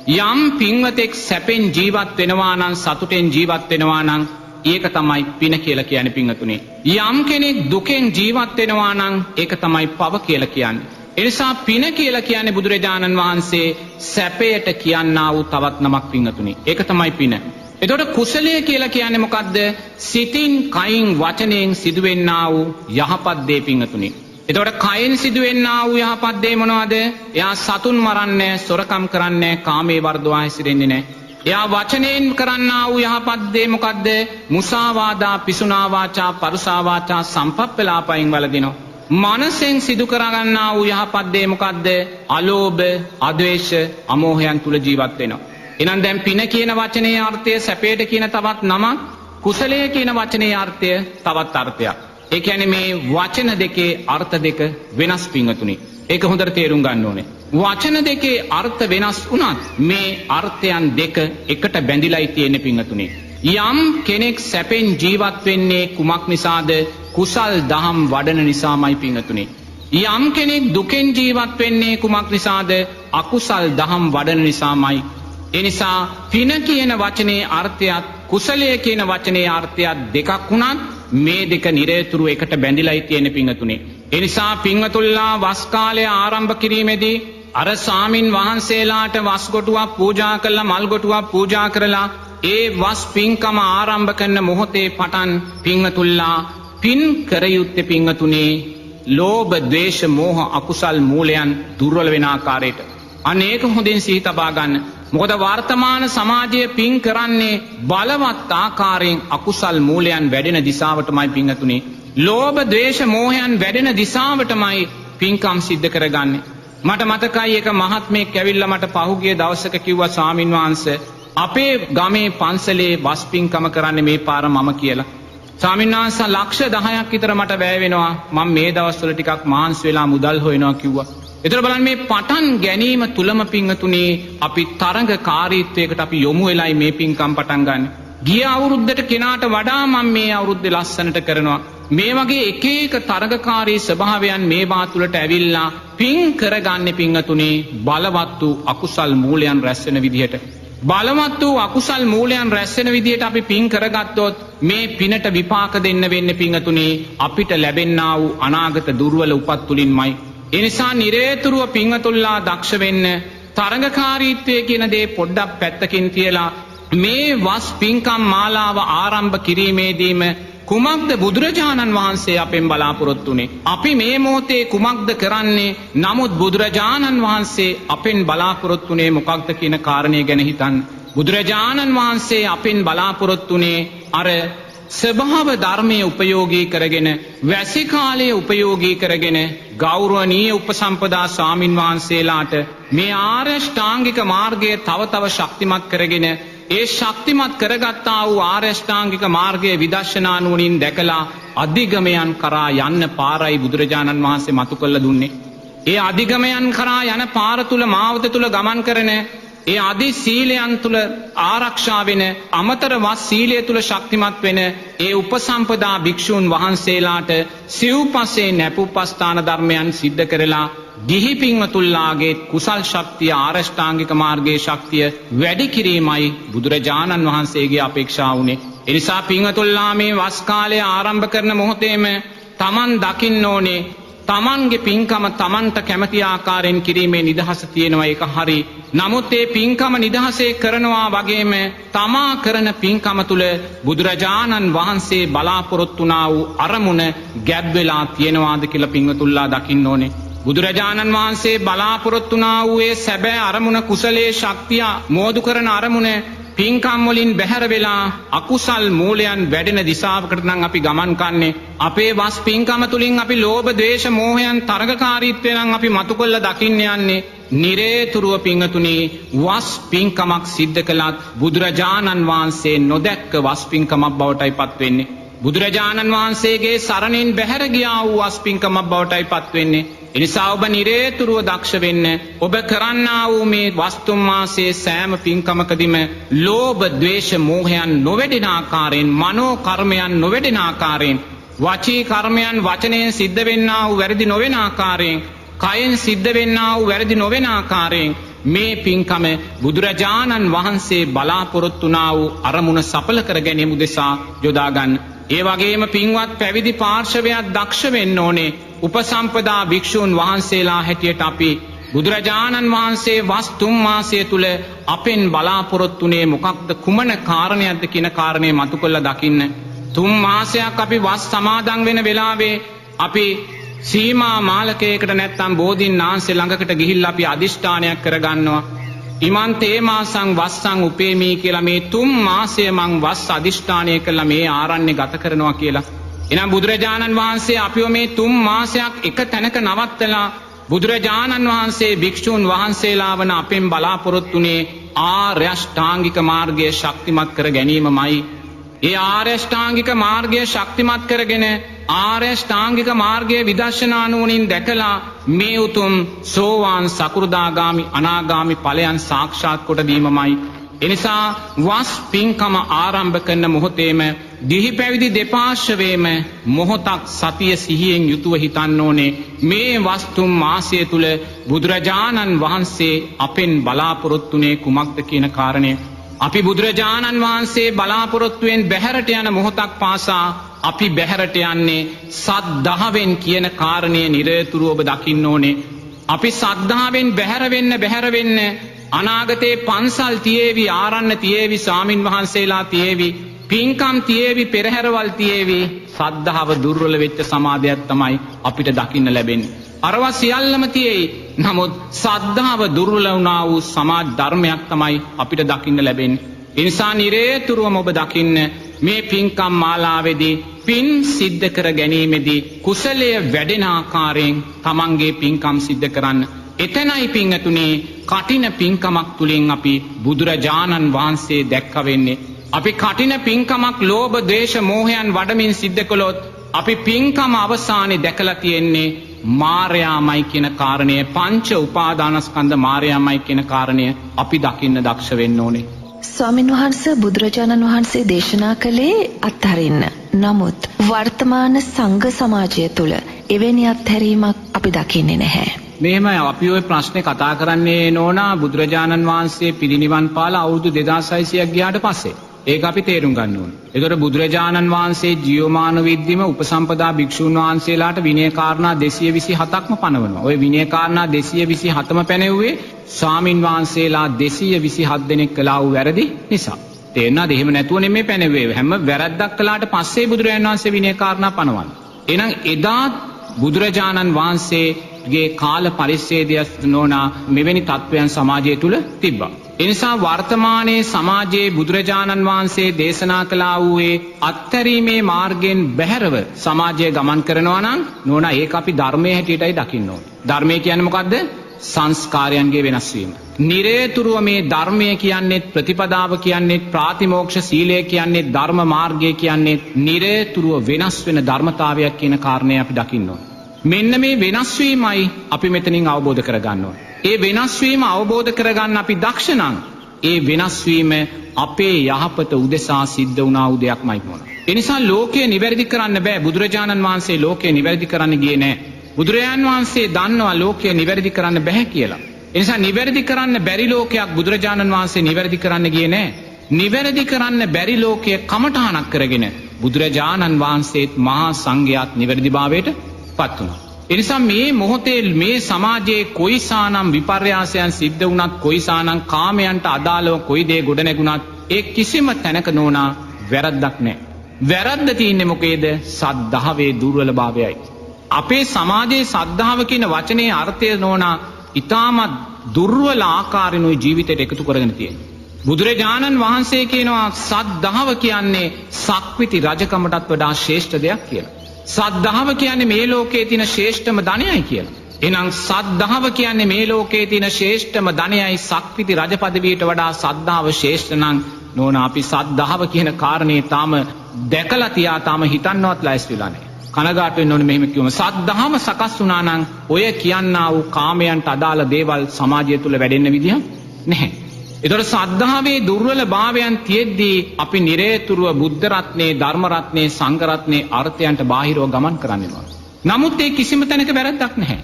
යම් පින්වතෙක් සැපෙන් ජීවත් වෙනවා නම් සතුටෙන් ජීවත් වෙනවා නම් ඒක තමයි පින කියලා කියන්නේ පින්වතුනි. යම් කෙනෙක් දුකෙන් ජීවත් වෙනවා නම් ඒක තමයි පව කියලා කියන්නේ. එනිසා පින කියලා කියන්නේ බුදුරජාණන් වහන්සේ සැපයට කියන්නා වූ තවත් නමක් පින්වතුනි. ඒක තමයි පින. එතකොට කුසලය කියලා කියන්නේ මොකද්ද? සිතින්, කයින්, වචනයෙන් සිදුවෙන්නා වූ යහපත් දේ පින්වතුනි. එතකොට කයින් සිදුවෙන්නා වූ යහපත් දේ මොනවද? එයා සතුන් මරන්නේ, සොරකම් කරන්නේ, කාමයේ වර්ධවා හැසිරෙන්නේ නැහැ. එයා වචනයෙන් කරන්නා වූ යහපත් දේ මොකද්ද? මුසාවාදා, පිසුනා වාචා, පරුසා වාචා, සම්පප්පලාපයෙන් වළදිනවා. මනසෙන් සිදු කරගන්නා වූ යහපත් දේ මොකද්ද? අලෝභ, අද්වේෂ, අමෝහයන් තුල ජීවත් වෙනවා. එහෙනම් දැන් පින කියන වචනේ අර්ථය සැපයට කියන තවත් නමක්, කුසලය කියන වචනේ අර්ථය තවත් අර්ථයක්. ඒ කියන්නේ මේ වචන දෙකේ අර්ථ දෙක වෙනස් පින්වතුනි. ඒක හොඳට තේරුම් ගන්න ඕනේ. වචන දෙකේ අර්ථ වෙනස් වුණත් මේ අර්ථයන් දෙක එකට බැඳිලායි තියෙන්නේ පින්වතුනි. යම් කෙනෙක් සැපෙන් ජීවත් වෙන්නේ කුමක් නිසාද? කුසල් දහම් වඩන නිසාමයි පින්වතුනි. යම් කෙනෙක් දුකෙන් ජීවත් වෙන්නේ කුමක් නිසාද? අකුසල් දහම් වඩන නිසාමයි. ඒ නිසා පින කියන වචනේ අර්ථයත් කුසලය කියන වචනේ අර්ථයත් දෙකක් වුණත් මේ දෙක නිරේතුරු එකට බැඳිලායි තියෙන්නේ පින්වතුනි. ඒ නිසා පින්වතුල්ලා වස් කාලය ආරම්භ කිරීමේදී අර ස්වාමින් වහන්සේලාට වස් කොටුවක් පූජා කළා, මල් කොටුවක් පූජා කරලා ඒ වස් පින්කම ආරම්භ කරන මොහොතේ පටන් පින්වතුල්ලා පින් කර යුත්තේ පින්වතුනේ ලෝභ, ද්වේෂ, මෝහ අකුසල් මූලයන් දුර්වල වෙන ආකාරයට. අනේක හොඳින් සිහි තබා ගන්න. මොකද වර්තමාන සමාජයේ පින් කරන්නේ බලවත් ආකාරයෙන් අකුසල් මූලයන් වැඩෙන දිශාවටමයි පින්වතුනේ. ලෝභ, ද්වේෂ, මෝහයන් වැඩෙන දිශාවටමයි පින්කම් සිද්ධ කරගන්නේ. මට මතකයි එක මහත්මයෙක් ඇවිල්ලා මට පහුගිය දවසක කිව්වා ස්වාමින් වහන්සේ අපේ ගමේ පන්සලේ වස් පින්කම කරන්නේ මේ පාර මම කියලා. ස්වාමීන් වහන්සේ ලක්ෂ 10ක් විතර මට වැය වෙනවා. මම මේ දවස්වල ටිකක් මාන්ස් වෙලා මුදල් හොයනවා කිව්වා. ඒතර බලන්න මේ පටන් ගැනීම තුලම පිංගතුනේ අපි තරඟකාරීත්වයකට අපි යොමු වෙලයි මේ පිංකම් පටන් ගන්න. ගිය අවුරුද්දට කෙනාට වඩා මම මේ අවුරුද්දේ ලස්සනට කරනවා. මේ වගේ එක එක තරඟකාරී ස්වභාවයන් මේ වාතුලට ඇවිල්ලා පිං කරගන්නේ පිංගතුනේ බලවත් වූ අකුසල් මූලයන් රැස් වෙන විදිහට. බලවත් වූ අකුසල් මූලයන් රැස් වෙන විදිහට අපි පිං කරගත්තොත් මේ පිනට විපාක දෙන්න වෙන්නේ පිංගතුනේ අපිට ලැබෙන්නා වූ අනාගත දුර්වල උපත් තුලින්මයි. ඒ නිසා නිරේතුරුව පිංගතුල්ලා දක්ෂ වෙන්න තරඟකාරීත්වය කියන දේ පොඩ්ඩක් පැත්තකින් තියලා මේ වස් පිංකම් මාලාව ආරම්භ කිරීමේදීම කුමක්ද බුදුරජාණන් වහන්සේ අපෙන් බලාපොරොත්තු වුණේ? අපි මේ මොහොතේ කුමක්ද කරන්නේ? නමුත් බුදුරජාණන් වහන්සේ අපෙන් බලාපොරොත්තු වුණේ මොකක්ද කියන කාරණය ගැන හිතන්න. බුදුරජාණන් වහන්සේ අපෙන් බලාපොරොත්තු වුණේ අර ස්වභාව ධර්මයේ උපයෝගී කරගෙන වැසි කාලයේ උපයෝගී කරගෙන ගෞරවනීය උපසම්පදා ස්වාමින් වහන්සේලාට මේ ආර්ය ශ්‍රාංගික මාර්ගය තව තව ශක්තිමත් කරගෙන ඒ ශක්තිමත් කරගත්තා වූ ආර්ය ශ්‍රාංගික මාර්ගයේ විදර්ශනා නුවණින් දැකලා අධිගමයන් කරා යන්න පාරයි බුදුරජාණන් වහන්සේ මතු කළ දුන්නේ. ඒ අධිගමයන් කරා යන පාර තුල මාවත තුල ගමන් කරන ඒ අධි සීලයන් තුල ආරක්ෂා වෙන අමතර වස් සීලය තුල ශක්තිමත් වෙන ඒ උපසම්පදා භික්ෂූන් වහන්සේලාට සිව්පසේ නැපුපස්ථාන ධර්මයන් සිද්ධ කරලා ගිහි පින්වතුල්ලාගේ කුසල් ශක්තිය ආරෂ්ඨාංගික මාර්ගයේ ශක්තිය වැඩි කිරීමයි බුදුරජාණන් වහන්සේගේ අපේක්ෂාව වුණේ. ඒ නිසා පින්වතුල්ලා මේ වස් කාලය ආරම්භ කරන මොහොතේම Taman දකින්න ඕනේ තමන්ගේ පින්කම තමන්ට කැමති ආකාරයෙන් කිරීමේ නිදහස තියෙනවා. ඒක හරි. නමුත් ඒ පින්කම නිදහසේ කරනවා වගේම තමා කරන පින්කම තුල බුදුරජාණන් වහන්සේ බලාපොරොත්තු වුණා වූ අරමුණ ගැබ් වෙලා තියෙනවාද කියලා පින්වතුල්ලා දකින්න ඕනේ. බුදුරජාණන් වහන්සේ බලාපොරොත්තු වුණා වූ ඒ සැබෑ අරමුණ කුසලයේ ශක්තිය මෝදු කරන අරමුණ පින්කම් වලින් බැහැර වෙලා අකුසල් මූලයන් වැඩෙන දිශාවකට නම් අපි ගමන් කන්නේ. අපේ වස් පින්කම තුලින් අපි ලෝභ ද්වේෂ මෝහයන් තරගකාරීත්වය නම් අපි මතු කළ දකින්න යන්නේ. නිරේතුරුව පින්තුණි වස් පින්කමක් සිද්ධ කළත් බුදුරජාණන් වහන්සේ නොදැක්ක වස් පින්කමක් බවටයි පත් වෙන්නේ. බුදුරජාණන් වහන්සේගේ සරණින් බැහැර ගියා වූ වස් පින්කමක් බවටයි පත් වෙන්නේ. එනිසා ඔබ නිරේතුරුව දක්ෂ වෙන්න. ඔබ කරන්නා වූ මේ වස්තුම් මාසයේ සෑම පින්කමකදීම ලෝභ ද්වේෂ මෝහයන් නොවැඩෙන ආකාරයෙන් මනෝ කර්මයන් නොවැඩෙන ආකාරයෙන් වචී කර්මයන් වචනයෙන් සිද්ධ වෙන්නා වූ වැරදි නොවන ආකාරයෙන් කයෙන් සිද්ධ වෙන්නා වූ වැරදි නොවන ආකාරයෙන් මේ පින්කම බුදුරජාණන් වහන්සේ බලාපොරොත්තු වුණා වූ අරමුණ සඵල කර ගැනීම උදෙසා යොදා ගන්න. ඒ වගේම පින්වත් පැවිදි පාර්ශවයක් දක්ෂ වෙන්න ඕනේ. උපසම්පදා භික්ෂූන් වහන්සේලා හැටියට අපි බුදුරජාණන් වහන්සේ වස් 3 මාසය තුල අපෙන් බලාපොරොත්තුනේ මොකක්ද කුමන කාරණයක්ද කියන කාරණේ මතු කළා දකින්න. 3 මාසයක් අපි වස් සමාදන් වෙන වෙලාවේ අපි සීමා මාලකයකට නැත්තම් බෝධින්නාන්සේ ළඟකට ගිහිල්ලා අපි අදිෂ්ඨානයක් කරගන්නවා. ඉමන් තේමාසං වස්සං උපේමී කියලා මේ 3 මාසය මං වස් අදිෂ්ඨානය කළා මේ ආරණ්‍ය ගත කරනවා කියලා. එනම් බුදුරජාණන් වහන්සේ අපිව මේ 3 මාසයක් එක තැනක නවත්තලා බුදුරජාණන් වහන්සේ භික්ෂූන් වහන්සේලා වන අපෙන් බලාපොරොත්තුනේ ආර්ය අෂ්ටාංගික මාර්ගය ශක්තිමත් කර ගැනීමමයි. ඒ ආර්ය අෂ්ටාංගික මාර්ගය ශක්තිමත් කරගෙන ආර්ය අෂ්ටාංගික මාර්ගයේ විදර්ශනා නුවණින් දැකලා මේ උතුම් සෝවාන් සකු르දාගාමි අනාගාමි ඵලයන් සාක්ෂාත් කොට දීමමයි. එනිසා වස් පින්කම ආරම්භ කරන මොහොතේම දිහි පැවිදි දෙපාර්ශවයේම මොහොතක් සතිය සිහියෙන් යුතුව හිතන්න ඕනේ මේ වස් 3 මාසය තුල බුදුරජාණන් වහන්සේ අපෙන් බලාපොරොත්තුනේ කුමක්ද කියන කාරණය. අපි බුදුරජාණන් වහන්සේ බලාපොරොත්තුෙන් බැහැරට යන මොහොතක් පාසා අපි බැහැරට යන්නේ සද්ධාවෙන් කියන කාරණය නිරතුරුව ඔබ දකින්න ඕනේ. අපි සද්ධාවෙන් බැහැර වෙන්න අනාගතේ පන්සල් තියේවි ආරණ්‍ය තියේවි ස්වාමින් වහන්සේලා තියේවි පින්කම් තියේවි පෙරහැරවල් තියේවි සද්ධාව දුර්වල වෙච්ච සමාධියක් තමයි අපිට දකින්න ලැබෙන්නේ. අරවා සියල්ලම තියේයි. නමුත් සද්ධාව දුර්වල වුණා වූ සමාජ ධර්මයක් තමයි අපිට දකින්න ලැබෙන්නේ. ඒ නිසා නිරේතුරුවම ඔබ දකින්න මේ පින්කම් මාලාවේදී පින් සිද්ධ කර ගැනීමේදී කුසලයේ වැඩෙන ආකාරයෙන් තමන්ගේ පින්කම් සිද්ධ කරන්න. එතනයි පින්තුනේ කටින පින්කමක් තුලින් අපි බුදුරජාණන් වහන්සේ දැක්ක වෙන්නේ. අපි කටින පින්කමක් ලෝභ දේශ මෝහයන් වඩමින් සිද්ධ කළොත් අපි පින්කම අවසානයේ දැකලා තියෙන්නේ මායාමයි කියන කාරණය, පංච උපාදානස්කන්ධ මායාමයි කියන කාරණය අපි දකින්න දක්ෂ වෙන්න ඕනේ. ස්වාමින් වහන්සේ බුදුරජාණන් වහන්සේ දේශනා කළේ අත්හරින්න. නමුත් වර්තමාන සංඝ සමාජය තුළ එවැනි අත්හැරීමක් අපි දකින්නේ නැහැ. මෙහෙමයි අපි ওই ප්‍රශ්නේ කතා කරන්නේ නෝනා බුදුරජාණන් වහන්සේ පිරිනිවන් පාලා අවුරුදු 2600ක් ගියාට පස්සේ. ඒක අපි තේරුම් ගන්න ඕනේ. ඒතර බුදුරජාණන් වහන්සේ ජීවමාන විද්දිම උපසම්පදා භික්ෂුන් වහන්සේලාට විනය කාරණා 227ක්ම පනවනවා. ওই විනය කාරණා 227ම පැනෙව්වේ ස්වාමින් වහන්සේලා 227 දෙනෙක් කළා වූ වැරදි නිසා. තේරෙනවද? එහෙම නැතුව නෙමෙයි පැනෙව්වේ. හැම වැරද්දක් කළාට පස්සේ බුදුරජාණන් වහන්සේ විනය කාරණා පනවන්නේ. එහෙනම් එදා බුදුරජාණන් වහන්සේගේ කාල පරිච්ඡේදය නෝනා මෙවැනි තත්වයන් සමාජය තුල තිබ්බා. එනිසා වර්තමානයේ සමාජයේ බුදුරජාණන් වහන්සේ දේශනා කළා වූයේ අත්හැරීමේ මාර්ගයෙන් බැහැරව සමාජය ගමන් කරනවා නම් නෝනා ඒක අපි ධර්මයේ හැටියටයි දකින්න ඕනේ. ධර්මය කියන්නේ මොකද්ද? සංස්කාරයන්ගේ වෙනස් වීම. නිරේතුරුව මේ ධර්මය කියන්නේ ප්‍රතිපදාව කියන්නේ ප්‍රාතිමෝක්ෂ සීලය කියන්නේ ධර්ම මාර්ගය කියන්නේ නිරේතුරුව වෙනස් වෙන ධර්මතාවයක් කියන කාරණය අපි දකින්න ඕනේ. මෙන්න මේ වෙනස් වීමයි අපි මෙතනින් අවබෝධ කරගන්න ඕනේ. ඒ වෙනස් වීම අවබෝධ කරගන්න අපි දක්ෂ නම් ඒ වෙනස් වීම අපේ යහපත උදෙසා සිද්ධ වුණා වූ දෙයක්මයි මොන. ඒ නිසා ලෝකය නිවැරදි කරන්න බෑ. බුදුරජාණන් වහන්සේ ලෝකය නිවැරදි කරන්න ගියේ නෑ. බුදුරජාණන් වහන්සේ දන්නවා ලෝකය නිවැරදි කරන්න බෑ කියලා. ඒ නිසා නිවැරදි කරන්න බැරි ලෝකයක් බුදුරජාණන් වහන්සේ නිවැරදි කරන්න ගියේ නෑ. නිවැරදි කරන්න බැරි ලෝකය කමඨාණක් කරගෙන බුදුරජාණන් වහන්සේත් මහා සංඝයාත් නිවැරදිභාවයට පත් වුණා. එනිසා මේ මොහොතේ මේ සමාජයේ කොයිසානම් විපර්යාසයන් සිද්ධ වුණත් කොයිසානම් කාමයන්ට අදාළව කොයි දේ ගොඩ නැගුණත් ඒ කිසිම තැනක නෝනා වැරද්දක් නැහැ. වැරද්ද තියෙන්නේ මොකේද? සද්ධාවේ දුර්වලභාවයයි. අපේ සමාජයේ සද්ධාව කියන වචනේ අර්ථය නෝනා ඊටමත් දුර්වල ආකාරිනුයි ජීවිතයට එකතු කරගෙන තියෙන්නේ. බුදුරජාණන් වහන්සේ කියනවා සද්ධාව කියන්නේ සක්විති රජකමටත් වඩා ශ්‍රේෂ්ඨ දෙයක් කියලා. සද්ධාව කියන්නේ මේ ලෝකයේ තියෙන ශ්‍රේෂ්ඨම ධනයයි කියලා. එහෙනම් සද්ධාව කියන්නේ මේ ලෝකයේ තියෙන ශ්‍රේෂ්ඨම ධනයයි සක්විති රජ පදවියට වඩා සද්ධාව ශ්‍රේෂ්ඨ නම් නෝනා අපි සද්ධාව කියන කාරණේ තාම දැකලා තියා තාම හිතන්නවත් ලෑස්තිලා නැහැ. කනගාටු වෙන්න ඕනේ මෙහෙම කිව්වම සද්ධාම සකස් වුණා නම් ඔය කියන්නා වූ කාමයන්ට අදාළ දේවල් සමාජය තුල වැඩෙන්න විදියක් නැහැ. ඒතර සද්ධාවේ දුර්වල භාවයන් තියෙද්දී අපි නිරේතුරුව බුද්ධ රත්නේ ධර්ම රත්නේ සංඝ රත්නේ අර්ථයන්ට බාහිරව ගමන් කරන්නේ. නමුත් ඒ කිසිම තැනක වැරද්දක් නැහැ.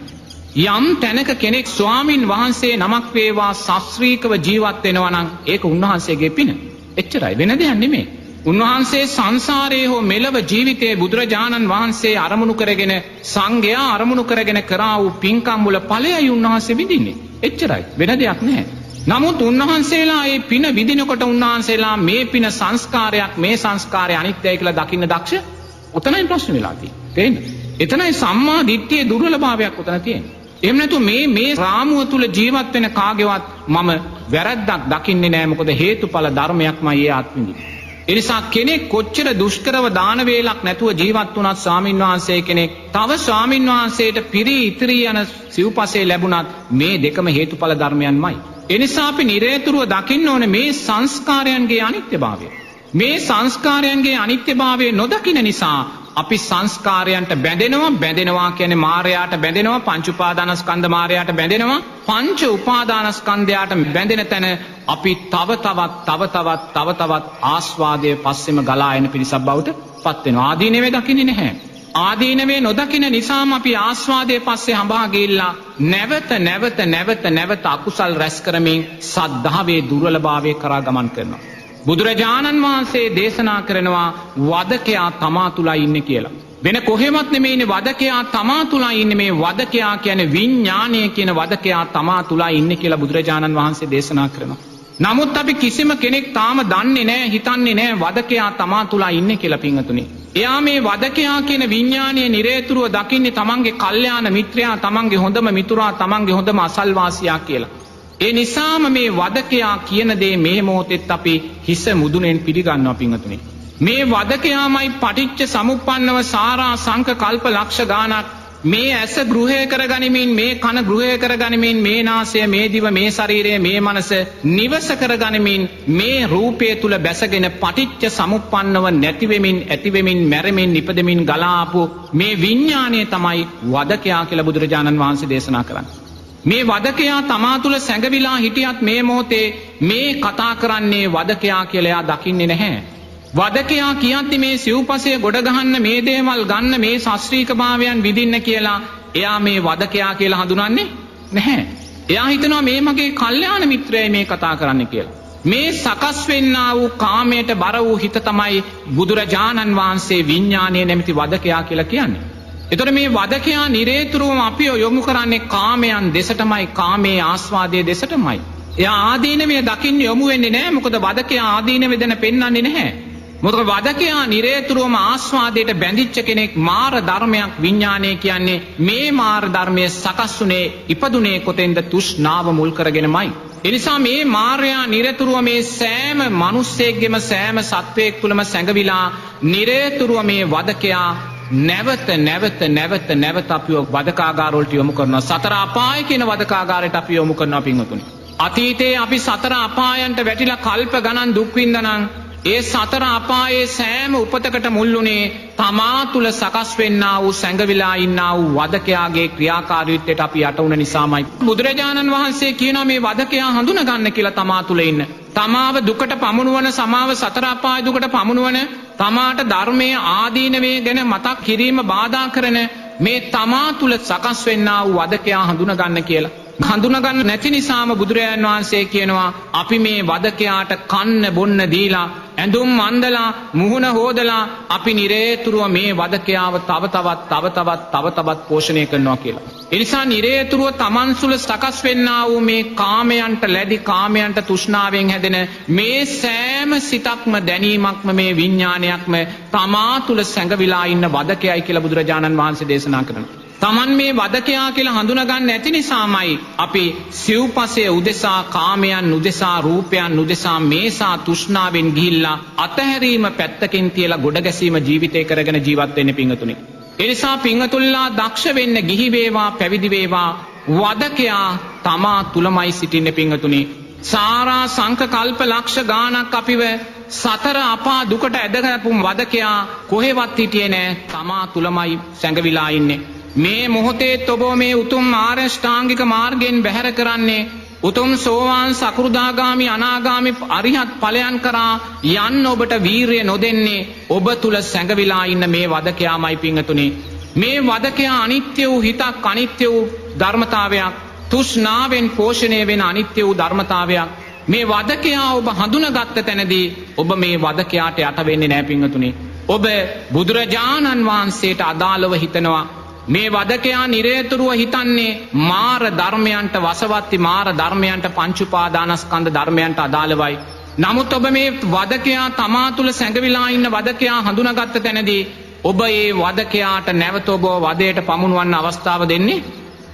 යම් තැනක කෙනෙක් ස්වාමින් වහන්සේ නමක් වේවා ශාස්ත්‍රීයව ජීවත් වෙනවා නම් ඒක උන්වහන්සේගේ පින. එච්චරයි, වෙන දෙයක් නෙමෙයි. උන්වහන්සේ සංසාරයේ හෝ මෙලව ජීවිතයේ බුදුරජාණන් වහන්සේ අරමුණු කරගෙන සංඝයා අරමුණු කරගෙන කරා වූ පින්කම් වල ඵලයයි උන්වහන්සේ විඳින්නේ. එච්චරයි, වෙන දෙයක් නැහැ. නමුත් උන්වහන්සේලා මේ පින විඳිනකොට උන්වහන්සේලා මේ පින සංස්කාරයක් මේ සංස්කාරය අනිත්‍යයි කියලා දකින්න දක්ෂ. උතනයි ප්‍රශ්න වෙලා තියෙන්නේ. තේරෙනවද? එතනයි සම්මා දිට්ඨියේ දුර්වලභාවයක් උතන තියෙන්නේ. එහෙම නැතු මේ රාමුව තුල ජීවත් වෙන කාගේවත් මම වැරද්දක් දකින්නේ නැහැ. මොකද හේතුඵල ධර්මයක්මයි ඒ ආත්මින්නේ. ඒ නිසා කෙනෙක් කොච්චර දුෂ්කරව දාන වේලක් නැතුව ජීවත් වුණත් ස්වාමින් වහන්සේ කෙනෙක් තව ස්වාමින් වහන්සේට පිරි ඉතිරි යන සිව්පසේ ලැබුණත් මේ දෙකම හේතුඵල ධර්මයන්මයි. එනිසා අපි නිරේතුරුව දකින්න ඕනේ මේ සංස්කාරයන්ගේ අනිත්‍යභාවය. මේ සංස්කාරයන්ගේ අනිත්‍යභාවය නොදකින නිසා අපි සංස්කාරයන්ට බැඳෙනවා කියන්නේ මායයට බැඳෙනවා, පංච උපාදානස්කන්ධ මායයට බැඳෙනවා. පංච උපාදානස්කන්ධයට බැඳෙන තැන අපි තව තවත් ආස්වාදයේ පස්සෙම ගලා එන පිරිසක් බවට පත් වෙනවා. ආදීනවේ දකින්නේ නැහැ. ආදීනවේ නොදකින නිසාම අපි ආස්වාදයේ පස්සේ හඹා ගිහිල්ලා නැවත අකුසල් රැස් කරමින් සද්ධාවේ දුර්වලභාවය කරා ගමන් කරනවා. බුදුරජාණන් වහන්සේ දේශනා කරනවා වදකයා තමා තුලයි ඉන්නේ කියලා. වෙන කොහෙවත් නෙමෙයිනේ වදකයා තමා තුලයි ඉන්නේ. මේ වදකයා කියන්නේ විඥානය කියන වදකයා තමා තුලයි ඉන්නේ කියලා බුදුරජාණන් වහන්සේ දේශනා කරනවා. නමුත් අපි කිසිම කෙනෙක් තාම දන්නේ නැහැ, හිතන්නේ නැහැ වදකයා තමා තුලයි ඉන්නේ කියලා පින්වතුනි. එයා මේ වදකයා කියන විඥානයේ නිරේතුරුව දකින්නේ තමන්ගේ කල්යාණ මිත්‍රයා, තමන්ගේ හොඳම මිතුරා, තමන්ගේ හොඳම අසල්වාසියා කියලා. ඒ නිසාම මේ වදකයා කියන දේ මේ මොහොතෙත් අපි හිස මුදුනෙන් පිළිගන්නවා පින්වතුනි. මේ වදකයාමයි පටිච්ච සමුප්පන්නව සාරා සංක කල්ප ලක්ෂ ගානක් මේ ඇස ගෘහය කරගනිමින් මේ කන ගෘහය කරගනිමින් මේ නාසය මේ දිව මේ ශරීරය මේ මනස නිවස කරගනිමින් මේ රූපය තුල බැසගෙන පටිච්ච සමුප්පන්නව නැති වෙමින් ඇති වෙමින් මැරෙමින් නිපදෙමින් ගලාපු මේ විඥාණය තමයි වදකයා කියලා බුදුරජාණන් වහන්සේ දේශනා කරන්නේ. මේ වදකයා තමා තුල සැඟවිලා හිටියත් මේ මොහොතේ මේ කතා කරන්නේ වදකයා කියලා එයා දකින්නේ නැහැ. වදකයා කියද්දි මේ සිව්පසය ගොඩ ගහන්න මේ දේවල් ගන්න මේ ශාස්ත්‍රීය භාවයන් විඳින්න කියලා එයා මේ වදකයා කියලා හඳුනන්නේ නැහැ. එයා හිතනවා මේ මගේ කල්යාණ මිත්‍රයයි මේ කතා කරන්නේ කියලා. මේ සකස් වෙන්නා වූ කාමයට බර වූ හිත තමයි බුදුරජාණන් වහන්සේ විඥානය නැමැති වදකයා කියලා කියන්නේ. එතකොට මේ වදකයා නිරේතුරුවම අපිව යොමු කරන්නේ කාමයන් දෙසටමයි, කාමයේ ආස්වාදයේ දෙසටමයි. එයා ආදීනවේ දකින්න යොමු වෙන්නේ නැහැ. මොකද වදකයා ආදීනවේ දැන පෙන්වන්නේ නැහැ. මොකද වදකයා නිරේතුරුවම ආස්වාදයට බැඳිච්ච කෙනෙක්. මාර ධර්මයක් විඥානය කියන්නේ මේ මාර ධර්මයේ සකස්ුනේ ඉපදුනේ කොතෙන්ද? තෘෂ්ණාව මුල් කරගෙනමයි. එනිසා මේ මාර්යා නිරතුරුව මේ සෑම මිනිස්සෙක්ගෙම සෑම සත්වයෙක් තුළම සැඟවිලා නිරතුරුව මේ වදකයා නැවත අපිව වදකාගාරවලට යොමු කරනවා. සතර අපාය කියන වදකාගාරයට අපි යොමු කරනවා පින්වතුනි. අතීතයේ අපි සතර අපායන්ට වැටිලා කල්ප ගණන් දුක් විඳනනම් ඒ සතර අපායේ සෑම උපතකට මුල්ුණේ තමා තුල සකස් වෙන්නා වූ සැඟවිලා ඉන්නා වූ වදකයාගේ ක්‍රියාකාරීත්වයට අපි යට වුණ නිසාමයි. බුදුරජාණන් වහන්සේ කියනවා මේ වදකයා හඳුනා ගන්න කියලා තමා තුල ඉන්න. තමාව දුකට පමුණුවන, සමාව සතර අපාය දුකට පමුණුවන, තමාට ධර්මයේ ආදීනවේ ගැන මතක් කිරීම බාධා කරන මේ තමා තුල සකස් වෙන්නා වූ වදකයා හඳුනා ගන්න කියලා. හඳුනගන්න නැති නිසාම බුදුරජාණන් වහන්සේ කියනවා අපි මේ වදකයාට කන්න බොන්න දීලා ඇඳුම් අන්දලා මුහුණ හොදලා අපි නිරේතුරුව මේ වදකයාව තව තවත් පෝෂණය කරනවා කියලා. ඒ නිසා නිරේතුරුව තමන් සුල සකස් වෙන්නා වූ මේ කාමයන්ට ලැබි කාමයන්ට තෘෂ්ණාවෙන් හැදෙන මේ සෑම සිතක්ම දැනීමක්ම මේ විඥානයක්ම තමා තුල සැඟවිලා ඉන්න වදකයයි කියලා බුදුරජාණන් වහන්සේ දේශනා කරනවා. තමන් මේ වදකයා කියලා හඳුනගන්න නැති නිසාමයි අපි සිව්පසයේ උදෙසා, කාමයන් උදෙසා, රූපයන් උදෙසා මේසා තෘෂ්ණාවෙන් ගිහිල්ලා අතහැරීම පැත්තකින් තියලා ගොඩ ගැසීම ජීවිතේ කරගෙන ජීවත් වෙන්නේ පිංගතුනි. ඒ නිසා පිංගතුල්ලා දක්ෂ වෙන්න, ගිහි වේවා පැවිදි වේවා, වදකයා තමා තුලමයි සිටින්නේ පිංගතුනි. සාරා සංක කල්ප ලක්ෂ ගාණක් අපිව සතර අපා දුකට ඇදගපු වදකයා කොහෙවත් හිටියේ නෑ, තමා තුලමයි සැඟවිලා ඉන්නේ. මේ මොහොතේ ඔබ මේ උතුම් ආරෂ්ඨාංගික මාර්ගයෙන් බැහැර කරන්නේ උතුම් සෝවාන් සකෘදාගාමි අනාගාමි අරිහත් ඵලයන් කරා යන්න ඔබට වීරිය නොදෙන්නේ ඔබ තුල සැඟවිලා ඉන්න මේ වදකයාමයි පිංගතුනි. මේ වදකයා අනිත්‍ය වූ හිතක්, අනිත්‍ය වූ ධර්මතාවයක්, තෘෂ්ණාවෙන් පෝෂණය වෙන අනිත්‍ය වූ ධර්මතාවයක්. මේ වදකයා ඔබ හඳුනාගත්ත තැනදී ඔබ මේ වදකයාට යට වෙන්නේ නැහැ පිංගතුනි. ඔබ බුදුරජාණන් වහන්සේට අදාළව හිතනවා. මේ වදකයා නිරේතුරුව හිතන්නේ මාර ධර්මයන්ට වසවත්ති, මාර ධර්මයන්ට පංච උපාදානස්කන්ධ ධර්මයන්ට අදාළවයි. නමුත් ඔබ මේ වදකයා තමා තුල සැඟවිලා ඉන්න වදකයා හඳුනාගත්ත තැනදී ඔබ ඒ වදකයාට නැවත ඔබ වදයට පමුණවන්න අවස්ථාව දෙන්නේ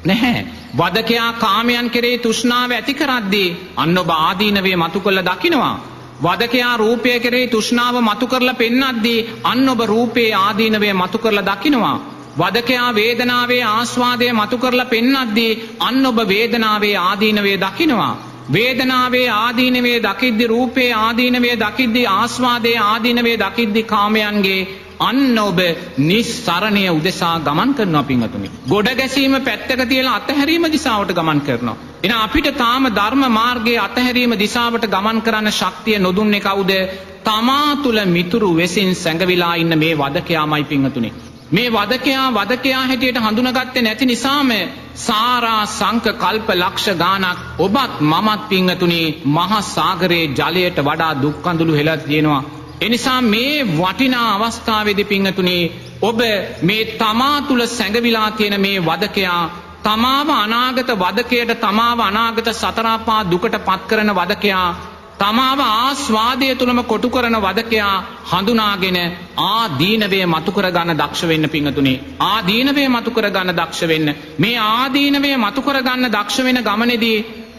නැහැ. වදකයා කාමයන් කෙරෙහි තෘෂ්ණාව ඇති කරද්දී අන්න ඔබ ආදීනවේ මතු කළ දකින්නවා. වදකයා රූපය කෙරෙහි තෘෂ්ණාව මතු කරලා පෙන්වද්දී අන්න ඔබ රූපේ ආදීනවේ මතු කරලා දකින්නවා. වදකයා වේදනාවේ ආස්වාදය මතු කරලා පෙන්වද්දී අන්න ඔබ වේදනාවේ ආදීනවේ දකින්නවා. වේදනාවේ ආදීනවේ දකිද්දී, රූපේ ආදීනවේ දකිද්දී, ආස්වාදයේ ආදීනවේ දකිද්දී කාමයන්ගේ අන්න ඔබ නිස්සරණය උදෙසා ගමන් කරනවා පිංගතුනි. ගොඩ ගැසීම පැත්තක තියලා අතහැරීම දිශාවට ගමන් කරනවා. එහෙනම් අපිට තාම ධර්ම මාර්ගයේ අතහැරීම දිශාවට ගමන් කරන්න ශක්තිය නොදුන්නේ කවුද? තමා තුල මිතුරු වෙසින් සැඟවිලා ඉන්න මේ වදකයාමයි පිංගතුනි. මේ වදකයා හැටියට හඳුනාගත්තේ නැති නිසාම සාරා සංක කල්ප ලක්ෂ ගාණක් ඔබත් මමත් පිංගතුනි මහා සාගරයේ ජලයට වඩා දුක් කඳුළු හෙලා තියෙනවා. එනිසා මේ වටිනා අවස්ථාවේදී පිංගතුනි ඔබ මේ තමා තුල සැඟවිලා තියෙන මේ වදකයා, තමාව අනාගත වදකයට, තමාව අනාගත සතරාපා දුකට පත් කරන වදකයා, තමාව ආස්වාදය තුලම කොටු කරන වදකයා හඳුනාගෙන ආදීනවේ මතු කර ගන්න දක්ෂ වෙන්න පිංගතුනි. ආදීනවේ මතු කර ගන්න දක්ෂ වෙන්න. මේ ආදීනවේ මතු කර ගන්න දක්ෂ වෙන ගමනේදී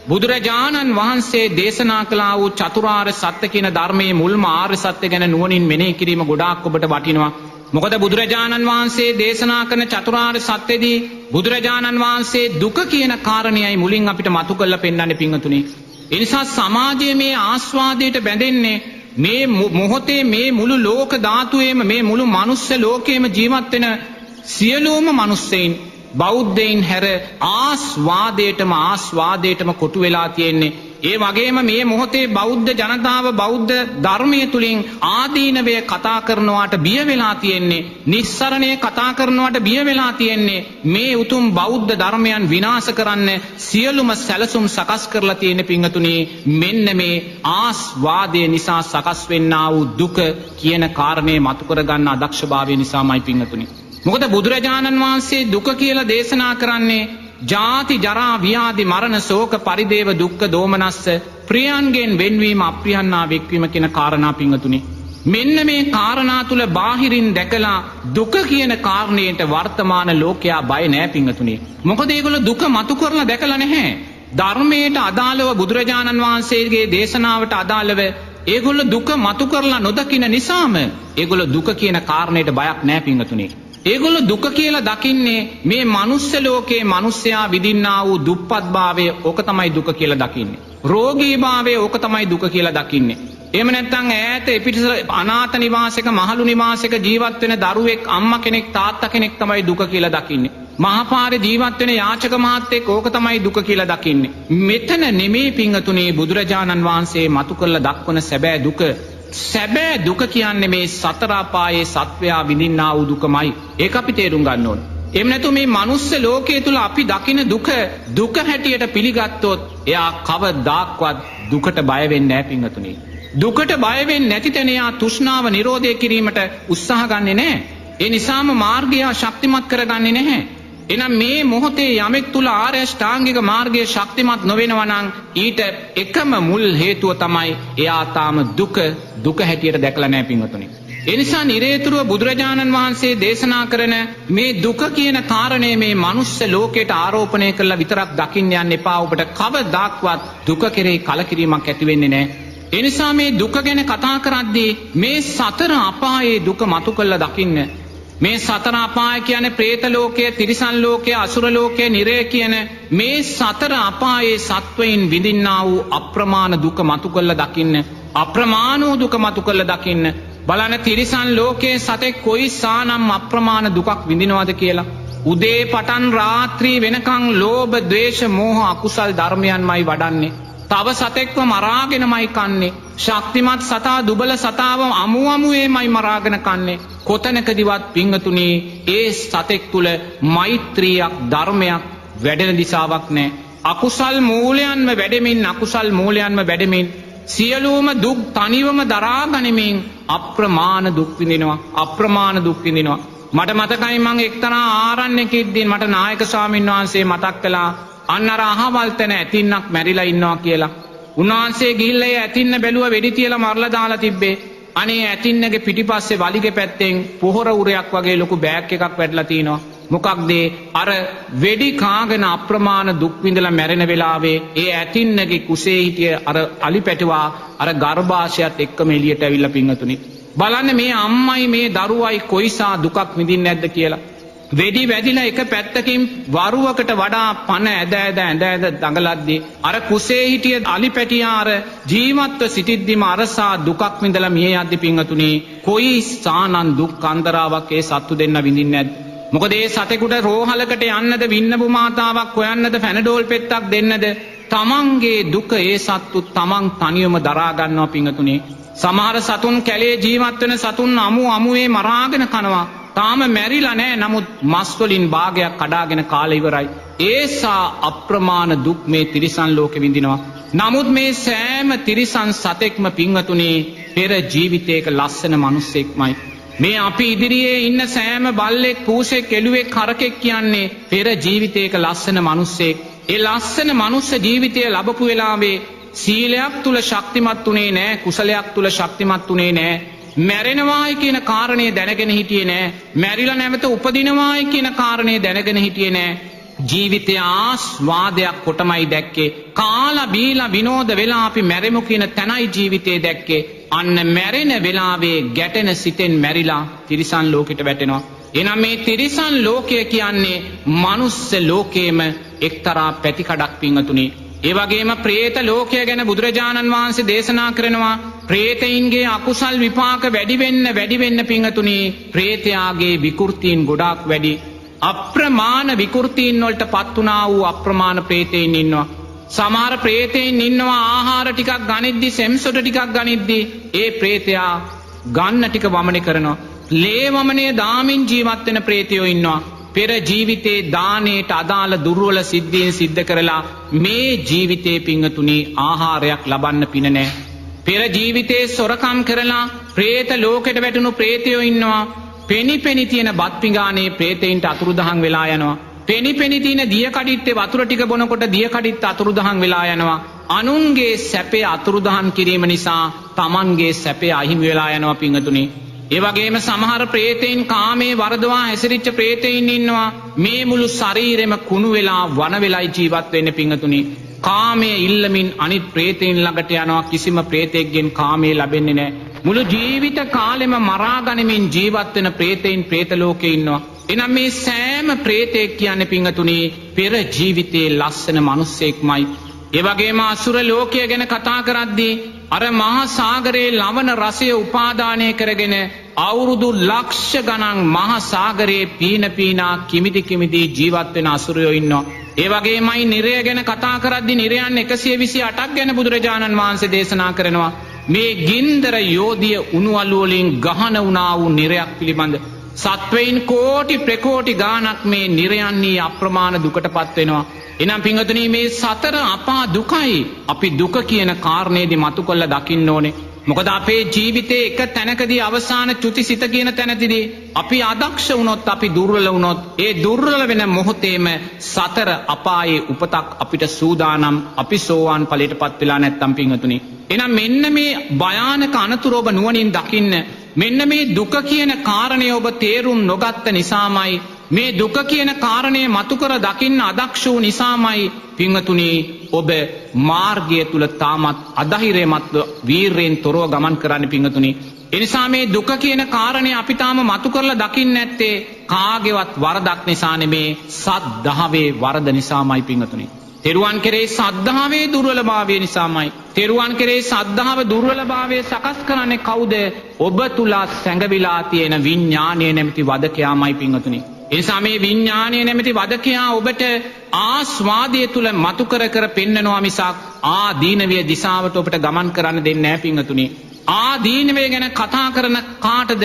බුදුරජාණන් වහන්සේ දේශනා කළා වූ චතුරාර්ය සත්‍ය කියන ධර්මයේ මුල්ම ආර්ය සත්‍ය ගැන නුවණින් මෙනෙහි කිරීම ගොඩාක් ඔබට වටිනවා. මොකද බුදුරජාණන් වහන්සේ දේශනා කරන චතුරාර්ය සත්‍යදී බුදුරජාණන් වහන්සේ දුක කියන කාරණයයි මුලින් අපිට මතු කරලා පෙන්වන්නේ පින්වතුනි. ඒ නිසා සමාජයේ මේ ආස්වාදයට බැඳෙන්නේ මේ මොහොතේ මේ මුළු ලෝක ධාතුවේම මේ මුළු මනුස්ස ලෝකයේම ජීවත් වෙන සියලුම මිනිස්සෙයින් බෞද්ධයින් හැර ආස්වාදයටම කොටු වෙලා තියෙන්නේ. ඒ වගේම මේ මොහොතේ බෞද්ධ ජනතාව බෞද්ධ ධර්මයේ තුලින් ආදීනවය කතා කරනවාට බිය වෙලා තියෙන්නේ. නිස්සරණය කතා කරනවාට බිය වෙලා තියෙන්නේ. මේ උතුම් බෞද්ධ ධර්මයන් විනාශ කරන්න සියලුම සැලසුම් සකස් කරලා තියෙන පිංගතුනි මෙන්න මේ ආස්වාදය නිසා සකස් වෙන්නා වූ දුක කියන කාරණේ මතු කර ගන්න අදක්ෂභාවය නිසාමයි පිංගතුනි. මොකද බුදුරජාණන් වහන්සේ දුක කියලා දේශනා කරන්නේ ජාති ජරා ව්‍යාධි මරණ ශෝක පරිදේව දුක්ඛ දෝමනස්ස ප්‍රියයන්ගෙන් වෙන්වීම අප්‍රියන්නා වෙක්වීම කියන කාරණා පිංගතුනි. මෙන්න මේ කාරණා තුල බාහිරින් දැකලා දුක කියන කාරණේට වර්තමාන ලෝකයා බය නෑ පිංගතුනි. මොකද ඒගොල්ලෝ දුක මතු කරලා දැකලා නැහැ. ධර්මයට අදාළව බුදුරජාණන් වහන්සේගේ දේශනාවට අදාළව ඒගොල්ලෝ දුක මතු කරලා නොදකින නිසාම ඒගොල්ලෝ දුක කියන කාරණේට බයක් නෑ පිංගතුනි. ඒගොල්ලෝ දුක කියලා දකින්නේ මේ මනුස්ස ලෝකයේ මිනිස්සයා විඳින්නා වූ දුප්පත්භාවය ඕක තමයි දුක කියලා දකින්නේ. රෝගීභාවය ඕක තමයි දුක කියලා දකින්නේ. එහෙම නැත්නම් ඈත එපිටිස අනාථ නිවාසයක මහලු නිවාසයක ජීවත් වෙන දරුවෙක් අම්මා කෙනෙක් තාත්තා කෙනෙක් තමයි දුක කියලා දකින්නේ. මහපාරේ ජීවත් වෙන යාචක මහත්තයෙක් ඕක තමයි දුක කියලා දකින්නේ. මෙතන නෙමේ පිංගතුනේ බුදුරජාණන් වහන්සේ මතු කරලා දක්වන සැබෑ දුක. සැබෑ දුක කියන්නේ මේ සතර අපායේ සත්වයා විඳින්නා වූ දුකමයි. ඒක අපි තේරුම් ගන්න ඕන. එහෙම නැතු මේ මනුස්ස ලෝකයේ තුල අපි දකින දුක හැටියට පිළිගත්තොත් එයා කවදාක්වත් දුකට බය වෙන්නේ නැහැ පිංගතුනි. දුකට බය වෙන්නේ නැති තැන එයා තෘෂ්ණාව නිරෝධය කිරීමට උත්සාහ ගන්නෙ නැහැ. ඒ නිසාම මාර්ගය ශක්තිමත් කරගන්නේ නැහැ. එනම් මේ මොහොතේ යමෙක් තුල ආර්ය ශ්‍රාංගික මාර්ගයේ ශක්තිමත් නොවෙනවා නම් ඊට එකම මුල් හේතුව තමයි එයා තාම දුක හැටියට දැකලා නැහැ පින්වතුනි. ඒ නිසා නිරේතුරුව බුදුරජාණන් වහන්සේ දේශනා කරන මේ දුක කියන කාරණේ මේ මනුස්ස ලෝකයට ආරෝපණය කරලා විතරක් දකින්න යන්න එපා. ඔබට කවදාක්වත් දුක කෙරෙහි කලකිරීමක් ඇති වෙන්නේ නැහැ. ඒ නිසා මේ දුක ගැන කතා කරද්දී මේ සතර අපායේ දුක මතු කරලා දකින්න. මේ සතර අපාය කියන්නේ പ്രേත ලෝකය, තිරිසන් ලෝකය, අසුර ලෝකය, නිරය කියන මේ සතර අපායේ සත්වයින් විඳින්නා වූ අප්‍රමාණ දුක මතු කරලා දකින්න. අප්‍රමාණ වූ දුක මතු කරලා දකින්න. බලන්න තිරිසන් ලෝකයේ සතෙක් කොයිසානම් අප්‍රමාණ දුකක් විඳිනවද කියලා. උදේ පටන් රාත්‍රී වෙනකන් ලෝභ, ද්වේෂ, මෝහ අකුසල් ධර්මයන්මයි වඩන්නේ. තව සතෙක්ව මරාගෙනමයි කන්නේ. ශක්තිමත් සතා දුබල සතාව අමුමේමයි මරාගෙන කන්නේ. කොතැනකදිවත් පිංගතුනි ඒ සතෙක් තුල මෛත්‍රියක් ධර්මයක් වැඩෙන දිශාවක් නැහැ. අකුසල් මූලයන්ම වැඩෙමින් සියලුම දුක් තනිවම දරා ගනිමින් අප්‍රමාණ දුක් විඳිනවා. මට මතකයි මම එක්තරා ආරණ්‍යකෙද්දී මට නායක ස්වාමීන් වහන්සේ මතක් කළා අන්න අර අහවල් තැන ඇතින්නක් මැරිලා ඉන්නවා කියලා. උන්වහන්සේ ගිහිල්ලා ඒ ඇතින්න බැලුවා වෙඩි තියලා මරලා දාලා තිබ්බේ. අනේ ඇතින්නගේ පිටිපස්සේ වලිගේ පැත්තෙන් පොහොර උරයක් වගේ ලොකු බෑග් එකක් වැටලා තිනවා. මොකක්ද අර වෙඩි කාගෙන අප්‍රමාණ දුක් විඳලා මැරෙන වෙලාවේ ඒ ඇතින්නගේ කුසේ හිටිය අර අලි පැටවා අර ගර්භාෂයත් එක්කම එළියට ඇවිල්ලා පිංගතුනි. බලන්න මේ අම්මයි මේ දරුවයි කොයිසා දුකක් විඳින්නේ නැද්ද කියලා. වෙඩි වැදිලා එක පැත්තකින් වරුවකට වඩා පන ඇද දඟලද්දී අර කුසේ හිටිය අලි පැටියා අර ජීවත්ව සිටිද්දිම අරසා දුකක් විඳලා මිය යද්දි පිංගතුනි කොයි සානන් දුක් අන්තරාවක් ඒ සත්තු දෙන්න විඳින්නේ නැද්ද? මොකද ඒ සතෙකුට රෝහලකට යන්නද වින්නපු මාතාවක් හොයන්නද පැනඩෝල් පෙත්තක් දෙන්නද? තමන්ගේ දුක ඒ සත්තු තමන් තනියම දරා ගන්නවා පිංගතුනි. සමහර සතුන් කැලේ ජීවත් වෙන සතුන් අමුවේ මරාගෙන කනවා. තාම මැරිලා නැහැ. නමුත් මස් වලින් භාගයක් කඩාගෙන කාලා ඉවරයි. ඒසා අප්‍රමාණ දුක් මේ තිරිසන් ලෝකෙ විඳිනවා. නමුත් මේ සෑම තිරිසන් සතෙක්ම පිංගතුනි පෙර ජීවිතයක ලස්සන මිනිස්සෙක්මයි. මේ අපි ඉදිරියේ ඉන්න සෑම බල්ලෙක්, පූසෙක්, එළුවෙක්, හරකෙක් කියන්නේ පෙර ජීවිතයක ලස්සන මිනිස්සෙක්. ඒ ලස්සන මනුස්ස ජීවිතය ලැබපු වෙලාවේ සීලයක් තුල ශක්තිමත් උනේ නැහැ, කුසලයක් තුල ශක්තිමත් උනේ නැහැ. මැරෙනවායි කියන කාරණේ දැනගෙන හිටියේ නෑ. මැරිලා නැවත උපදිනවායි කියන කාරණේ දැනගෙන හිටියේ නෑ. ජීවිතය ආස්වාදයක් කොටමයි දැක්කේ. කාලා බීලා විනෝද වෙලා අපි මැරෙමු කියන තැනයි ජීවිතේ දැක්කේ. අන්න මැරෙන වෙලාවේ ගැටෙන සිතෙන් මැරිලා තිරිසන් ලෝකෙට වැටෙනවා. එනම් මේ තිරිසන් ලෝකය කියන්නේ මනුස්ස ලෝකයේම එක්තරා පැතිකඩක් පිංගතුනි. ඒ වගේම പ്രേත ලෝකය ගැන බුදුරජාණන් වහන්සේ දේශනා කරනවා പ്രേතයින්ගේ අකුසල් විපාක වැඩි වෙන්න පිංගතුනි പ്രേතයාගේ විකෘතීන් ගොඩාක් වැඩි. අප්‍රමාණ විකෘතීන් වලට පත් වුණා වූ අප්‍රමාණ പ്രേතයින් ඉන්නවා. සමහර പ്രേතයින් ඉන්නවා ආහාර ටිකක් ගනිද්දි සෙම්සොට ටිකක් ගනිද්දි ඒ പ്രേතයා ගන්න ටික වමනය කරනවා. ලේ වමනය දාමින් ජීවත් වෙන പ്രേතයෝ ඉන්නවා. පෙර ජීවිතේ දානයට අදාළ දුර්වල සිද්ධීන් සිද්ධ කරලා මේ ජීවිතේ පිංගතුනි ආහාරයක් ලබන්න පින නැහැ. පෙර ජීවිතේ සොරකම් කරලා പ്രേත ලෝකෙට වැටුණු പ്രേතයෝ ඉන්නවා. පෙනි තියෙන බත් පිඟානේ പ്രേතයින්ට අතුරුදහන් වෙලා යනවා. පෙනි තියෙන දිය කඩਿੱත්තේ වතුර ටික බොනකොට දිය කඩਿੱත්ත අතුරුදහන් වෙලා යනවා. අනුන්ගේ සැපේ අතුරුදහන් කිරීම නිසා Tamanගේ සැපේ අහිමි වෙලා යනවා පිංගතුනි. ඒ වගේම සමහර പ്രേතයින් කාමයේ වරදවා හැසිරිච්ච പ്രേතයින් ඉන්නවා. මේ මුළු ශරීරෙම කුණු වෙලා වන වෙලයි ජීවත් වෙන්නේ පිංගතුනි. කාමයේ ඉල්ලමින් අනිත් പ്രേතයින් ළඟට යනවා. කිසිම പ്രേතෙක්ගෙන් කාමයේ ලැබෙන්නේ නැහැ. මුළු ජීවිත කාලෙම මරා ගනිමින් ජීවත් වෙන പ്രേතයින් പ്രേත ලෝකේ ඉන්නවා. එනම් මේ සෑම പ്രേතෙක් කියන්නේ පිංගතුනි පෙර ජීවිතේ ලස්සන මිනිස්සෙක්මයි. ඒ වගේම අසුර ලෝකය ගැන කතා කරද්දී අර මහා සාගරයේ ලවණ රසය උපාදානය කරගෙන අවුරුදු ලක්ෂ ගණන් මහා සාගරයේ පීනා කිමිදි ජීවත් වෙන අසුරයෝ ඉන්නවා. ඒ වගේමයි නිරය ගැන කතා කරද්දී නිරයන් 128ක් ගැන බුදුරජාණන් වහන්සේ දේශනා කරනවා. මේ ගින්දර යෝධිය උණු අලු වලින් ගහන වුණා වූ නිරයක් පිළිබඳ සත්වයින් කෝටි ප්‍රකෝටි ගාණක් මේ නිරයන්හි අප්‍රමාණ දුකටපත් වෙනවා. එනම් පිංගතුනි මේ සතර අපා දුකයි අපි දුක කියන කාරණේදී මතු කළ දකින්න ඕනේ. මොකද අපේ ජීවිතේ එක තැනකදී අවසාන චුතිසිත කියන තැනදී අපි අදක්ෂ වුණොත් අපි දුර්වල වුණොත් ඒ දුර්වල වෙන මොහොතේම සතර අපායේ උපතක් අපිට සූදානම් අපි සෝවාන් ඵලයටපත් වෙලා නැත්තම් පිංගතුනි. එහෙනම් මෙන්න මේ භයානක අනතුරු ඔබ නුවණින් දකින්න. මෙන්න මේ දුක කියන කාරණය ඔබ තේරුම් නොගත්ත නිසාමයි මේ දුක කියන කාරණය මතු කර දකින්න අදක්ෂ වූ නිසාමයි පිංගතුනි ඔබ මාර්ගය තුල තාමත් අධෛර්යමත්ව වීරයෙන් තොරව ගමන් කරන්න පිංගතුනි. එනිසා මේ දුක කියන කාරණය අපි තාම මතු කරලා දකින්න නැත්තේ කාගේවත් වරදක් නිසා නෙමේ සද්ධාවේ වරද නිසාමයි පිංගතුනි. තෙරුවන් කෙරේ සද්ධාවේ දුර්වලභාවය නිසාමයි. තෙරුවන් කෙරේ සද්ධාව දුර්වලභාවය සකස් කරන්නේ කවුද? ඔබ තුල සැඟවිලා තියෙන විඥානය නැමැති වදකයාමයි පිංගතුනි. එනිසා මේ විඥානය නැමැති වදකයා ඔබට ආස්වාදය තුල මතු කර පෙන්නනවා මිසක් ආදීනවය දිශාවට ඔබට ගමන් කරන්න දෙන්නේ නැහැ පිංගතුනි. ආදීනවය ගැන කතා කරන කාටද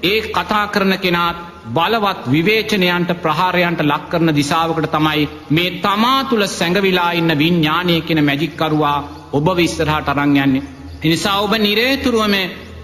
ඒ කතා කරන කෙනාත් බලවත් විවේචනයන්ට ප්‍රහාරයන්ට ලක් කරන දිශාවකට තමයි මේ තමා තුල සැඟවිලා ඉන්න විඥානය කියන මැජික් කරුවා ඔබ ඉස්සරහට අරන් යන්නේ. ඒ නිසා ඔබ නිරේතුරුවම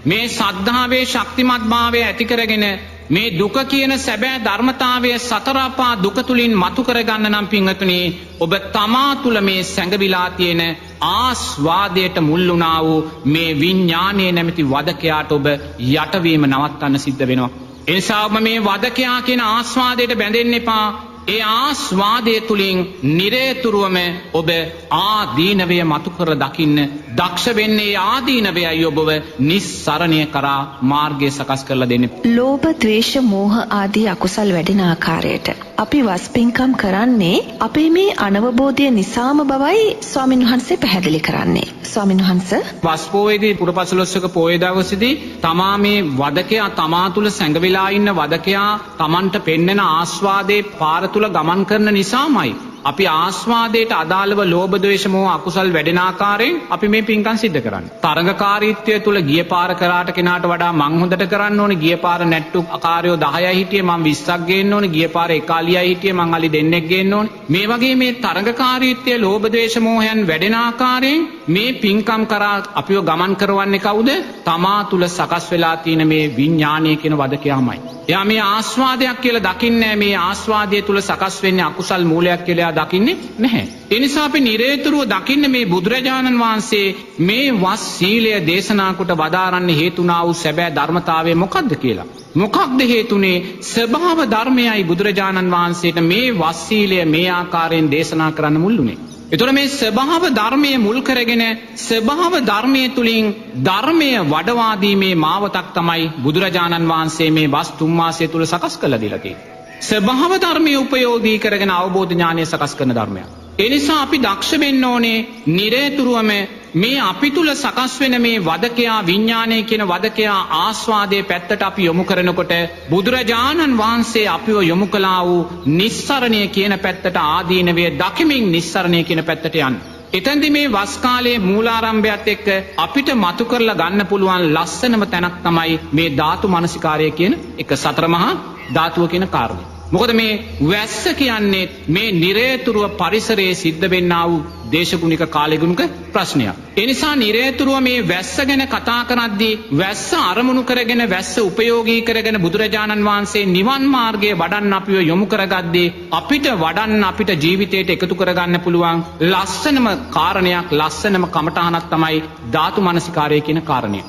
මේ සද්ධාවේ ශක්තිමත්භාවය ඇති කරගෙන මේ දුක කියන සැබෑ ධර්මතාවය සතර අපා දුක තුලින් මතු කරගන්න නම් පින්වතුනි ඔබ තමා තුල මේ සැඟවිලා තියෙන ආස්වාදයට මුල් වුණා වූ මේ විඥානයේ නැමැති වදකයාට ඔබ යටවීම නවත්තන්න සිද්ධ වෙනවා. ඒ නිසා ඔබ මේ වදකයා කියන ආස්වාදයට බැඳෙන්න එපා. ඒ ආස්වාදයේ තුලින් නිරේතුරුවම ඔබ ආදීනවය මතු කර දකින්න දක්ෂ වෙන්නේ ආදීනවයයි ඔබව නිස්සරණය කරා මාර්ගය සකස් කරලා දෙන්නේ. ලෝභ, ද්වේෂ, මෝහ ආදී අකුසල් වැඩෙන ආකාරයට අපි වස්පින්කම් කරන්නේ අපේ මේ අනවබෝධය නිසාම බවයි ස්වාමීන් වහන්සේ පැහැදිලි කරන්නේ. ස්වාමීන් වහන්සේ වස් පොයේදී පුරපසළොස්වක පොයේ දවසේදී තමා මේ වදකයා තමා තුල සැඟවිලා ඉන්න වදකයා Tamanට පෙන්වන ආස්වාදේ පාර තුල ගමන් කරන නිසාමයි අපි ආස්වාදයට අදාළව ලෝභ ද්වේෂ මෝහ අකුසල් වැඩෙන ආකාරයෙන් අපි මේ පින්කම් සිද්ධ කරන්නේ. තරඟකාරීත්වය තුල ගිය පාර කරාට කෙනාට වඩා මං හොඳට කරන්න ඕනේ. ගිය පාර නැට්ටු ආකාරයෝ 10යි හිටියේ මං 20ක් ගේන්න ඕනේ. ගිය පාර 1 හිටියේ මං අලි දෙන්නෙක් ගේන්න ඕනේ. මේ වගේ මේ තරඟකාරීත්වය ලෝභ ද්වේෂ මෝහයන් වැඩෙන ආකාරයෙන් මේ පින්කම් කරා අපිව ගමන් කරවන්නේ කවුද? තමා තුල සකස් වෙලා තියෙන මේ විඥානය කියන වදකයාමයි. එයා මේ ආස්වාදයක් කියලා දකින්නේ මේ ආස්වාදය තුල සකස් වෙන්නේ අකුසල් මූලයක් කියලා දකින්නේ නැහැ. ඒ නිසා අපි නිරේතුරුව දකින්න මේ බුදුරජාණන් වහන්සේ මේ වස් සීලය දේශනා කොට වදාරන්න හේතුණා වූ සැබෑ ධර්මතාවය මොකක්ද කියලා. මොකක්ද හේතුනේ? ස්වභාව ධර්මයයි බුදුරජාණන් වහන්සේට මේ වස් සීලය මේ ආකාරයෙන් දේශනා කරන්න මුල්ුනේ. එතකොට මේ ස්වභාව ධර්මයේ මුල් කරගෙන ස්වභාව ධර්මයේ තුලින් ධර්මය වඩවා දීමේ මාවතක් තමයි බුදුරජාණන් වහන්සේ මේ වස් තුන් මාසය තුල සකස් කළ දීලා තියෙන්නේ. ස්වභාව ධර්මයේ උපයෝගී කරගෙන අවබෝධ ඥානය සකස් කරන ධර්මයක්. ඒ නිසා අපි දක්ෂ වෙන්න ඕනේ නිරේතුරුවම මේ අපි තුල සකස් වෙන මේ වදකයා විඥානය කියන වදකයා ආස්වාදයේ පැත්තට අපි යොමු කරනකොට බුදුරජාණන් වහන්සේ අපිව යොමු කළා වූ නිස්සරණය කියන පැත්තට ආදීනවේ දකිමින් නිස්සරණය කියන පැත්තට යන්න. එතෙන්දි මේ වස් කාලයේ මූලාරම්භයත් එක්ක අපිට මතු කරලා ගන්න පුළුවන් ලස්සනම තැනක් තමයි මේ ධාතු මනසිකාරය කියන එක සතර මහා ධාතුව කියන කාරණය. මොකද මේ වැස්ස කියන්නේ මේ නිරේතුරුව පරිසරයේ සිද්ධ වෙන්නා වූ දේශගුණික කාලෙගුණික ප්‍රශ්නයක්. ඒ නිසා නිරේතුරුව මේ වැස්ස ගැන කතා කරද්දී වැස්ස අරමුණු කරගෙන වැස්ස උපයෝගී කරගෙන බුදුරජාණන් වහන්සේ නිවන් මාර්ගයේ වඩන්න අපිව යොමු කරගද්දී අපිට වඩන්න අපිට ජීවිතයට එකතු කරගන්න පුළුවන් ලස්සනම කාරණයක් ලස්සනම කමඨහනක් තමයි ධාතු මනසිකාරය කියන කාරණය.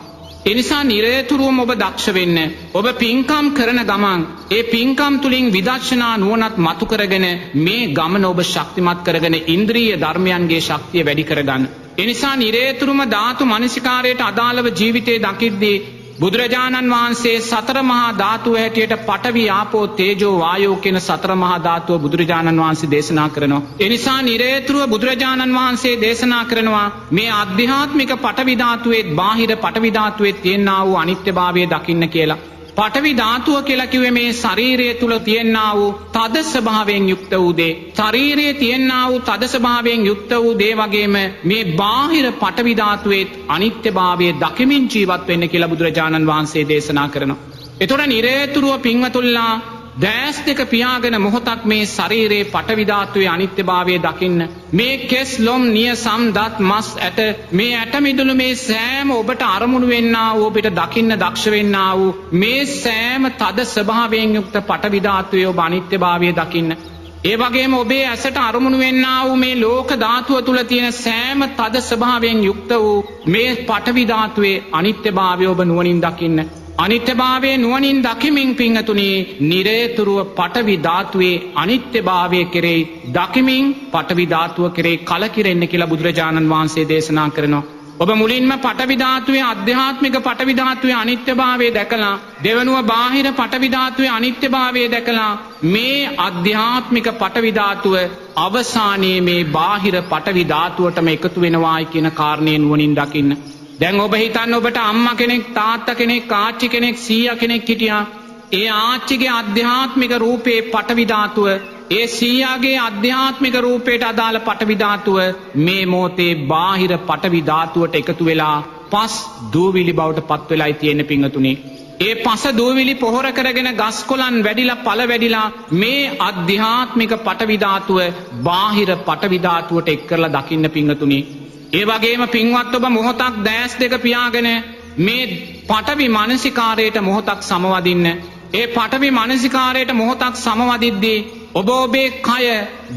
එනිසා නිරේතුරුවම ඔබ දක්ෂ වෙන්න ඔබ පින්කම් කරන ගමන් ඒ පින්කම් තුලින් විදර්ශනා නුවණත් මතු කරගෙන මේ ගමන ඔබ ශක්තිමත් කරගෙන ඉන්ද්‍රිය ධර්මයන්ගේ ශක්තිය වැඩි කරගන්න. එනිසා නිරේතුරුම ධාතු මනසිකාරයට අදාළව ජීවිතේ දකිද්දී බුදුරජාණන් වහන්සේ සතර මහා ධාතු හැටියට පඨවි ආපෝ තේජෝ වායෝ කියන සතර මහා ධාතුව බුදුරජාණන් වහන්සේ දේශනා කරනවා. ඒ නිසා නිරේතුරුව බුදුරජාණන් වහන්සේ දේශනා කරනවා මේ ආධ්‍යාත්මික පඨවි ධාතුවේ බාහිර පඨවි ධාතුවේ තියෙනා වූ අනිත්‍යභාවය දකින්න කියලා. පඨවි ධාතුව කියලා කිව්වේ මේ ශරීරය තුල තියෙනා වූ තද ස්වභාවයෙන් යුක්ත වූ දේ. ශරීරයේ තියෙනා වූ තද ස්වභාවයෙන් යුක්ත වූ දේ වගේම මේ බාහිර පඨවි ධාතුවේ අනිත්‍යභාවය දකිමින් ජීවත් වෙන්න කියලා බුදුරජාණන් වහන්සේ දේශනා කරනවා. එතකොට නිරේතුරුව පින්වතුල්ලා දැස් දෙක පියාගෙන මොහොතක් මේ ශරීරයේ පඨවි ධාතුවේ අනිත්‍යභාවය දකින්න. මේ කෙස් ලොම් නිය සම් දත් මස් ඇට මේ ඇට මිදුළු මේ සෑම ඔබට අරමුණු වෙන්නා වූ ඔබට දකින්න දක්ෂ වෙන්නා වූ මේ සෑම තද ස්වභාවයෙන් යුක්ත පඨවි ධාතුවේ ඔබ අනිත්‍යභාවය දකින්න. ඒ වගේම ඔබේ ඇසට අරමුණු වෙන්නා වූ මේ ලෝක ධාතුව තුල තියෙන සෑම තද ස්වභාවයෙන් යුක්ත වූ මේ පඨවි ධාතුවේ අනිත්‍යභාවය ඔබ නුවණින් දකින්න. අනිත්‍යභාවයේ නුවණින් දකිමින් පිංගතුනි නිරේතුරුව පඨවි ධාතුවේ අනිත්‍යභාවය කෙරෙහි දකිමින් පඨවි ධාතුව කෙරෙහි කලකිරෙන්න කියලා බුදුරජාණන් වහන්සේ දේශනා කරනවා. ඔබ මුලින්ම පඨවි ධාතුවේ ආධ්‍යාත්මික පඨවි ධාතුවේ අනිත්‍යභාවය දැකලා දෙවනුව බාහිර පඨවි ධාතුවේ අනිත්‍යභාවය දැකලා මේ ආධ්‍යාත්මික පඨවි ධාතුව අවසානයේ මේ බාහිර පඨවි ධාතුවටම එකතු වෙනවායි කියන කාරණේ නුවණින් දකින්න. දැන් ඔබ හිතන්න ඔබට අම්මා කෙනෙක් තාත්තා කෙනෙක් ආච්චි කෙනෙක් සීයා කෙනෙක් හිටියා. ඒ ආච්චිගේ ආධ්‍යාත්මික රූපේ පඨවි ධාතුව ඒ සීයාගේ ආධ්‍යාත්මික රූපයට අදාළ පඨවි ධාතුව මේ මොහොතේ බාහිර පඨවි ධාතුවට එකතු වෙලා පස් දූවිලි බවට පත් වෙලායි තියෙන පිංගතුනි. ඒ පස දූවිලි පොහොර කරගෙන ගස් කොළන් වැඩිලා පළ වැඩිලා මේ ආධ්‍යාත්මික පඨවි ධාතුව බාහිර පඨවි ධාතුවට එක් කරලා දකින්න පිංගතුනි. ඒ වගේම පින්වත් ඔබ මොහොතක් දැස් දෙක පියාගෙන මේ පඨවි මානසිකාරයට මොහොතක් සමවදින්න. ඒ පඨවි මානසිකාරයට මොහොතක් සමවදිද්දී ඔබ ඔබේ කය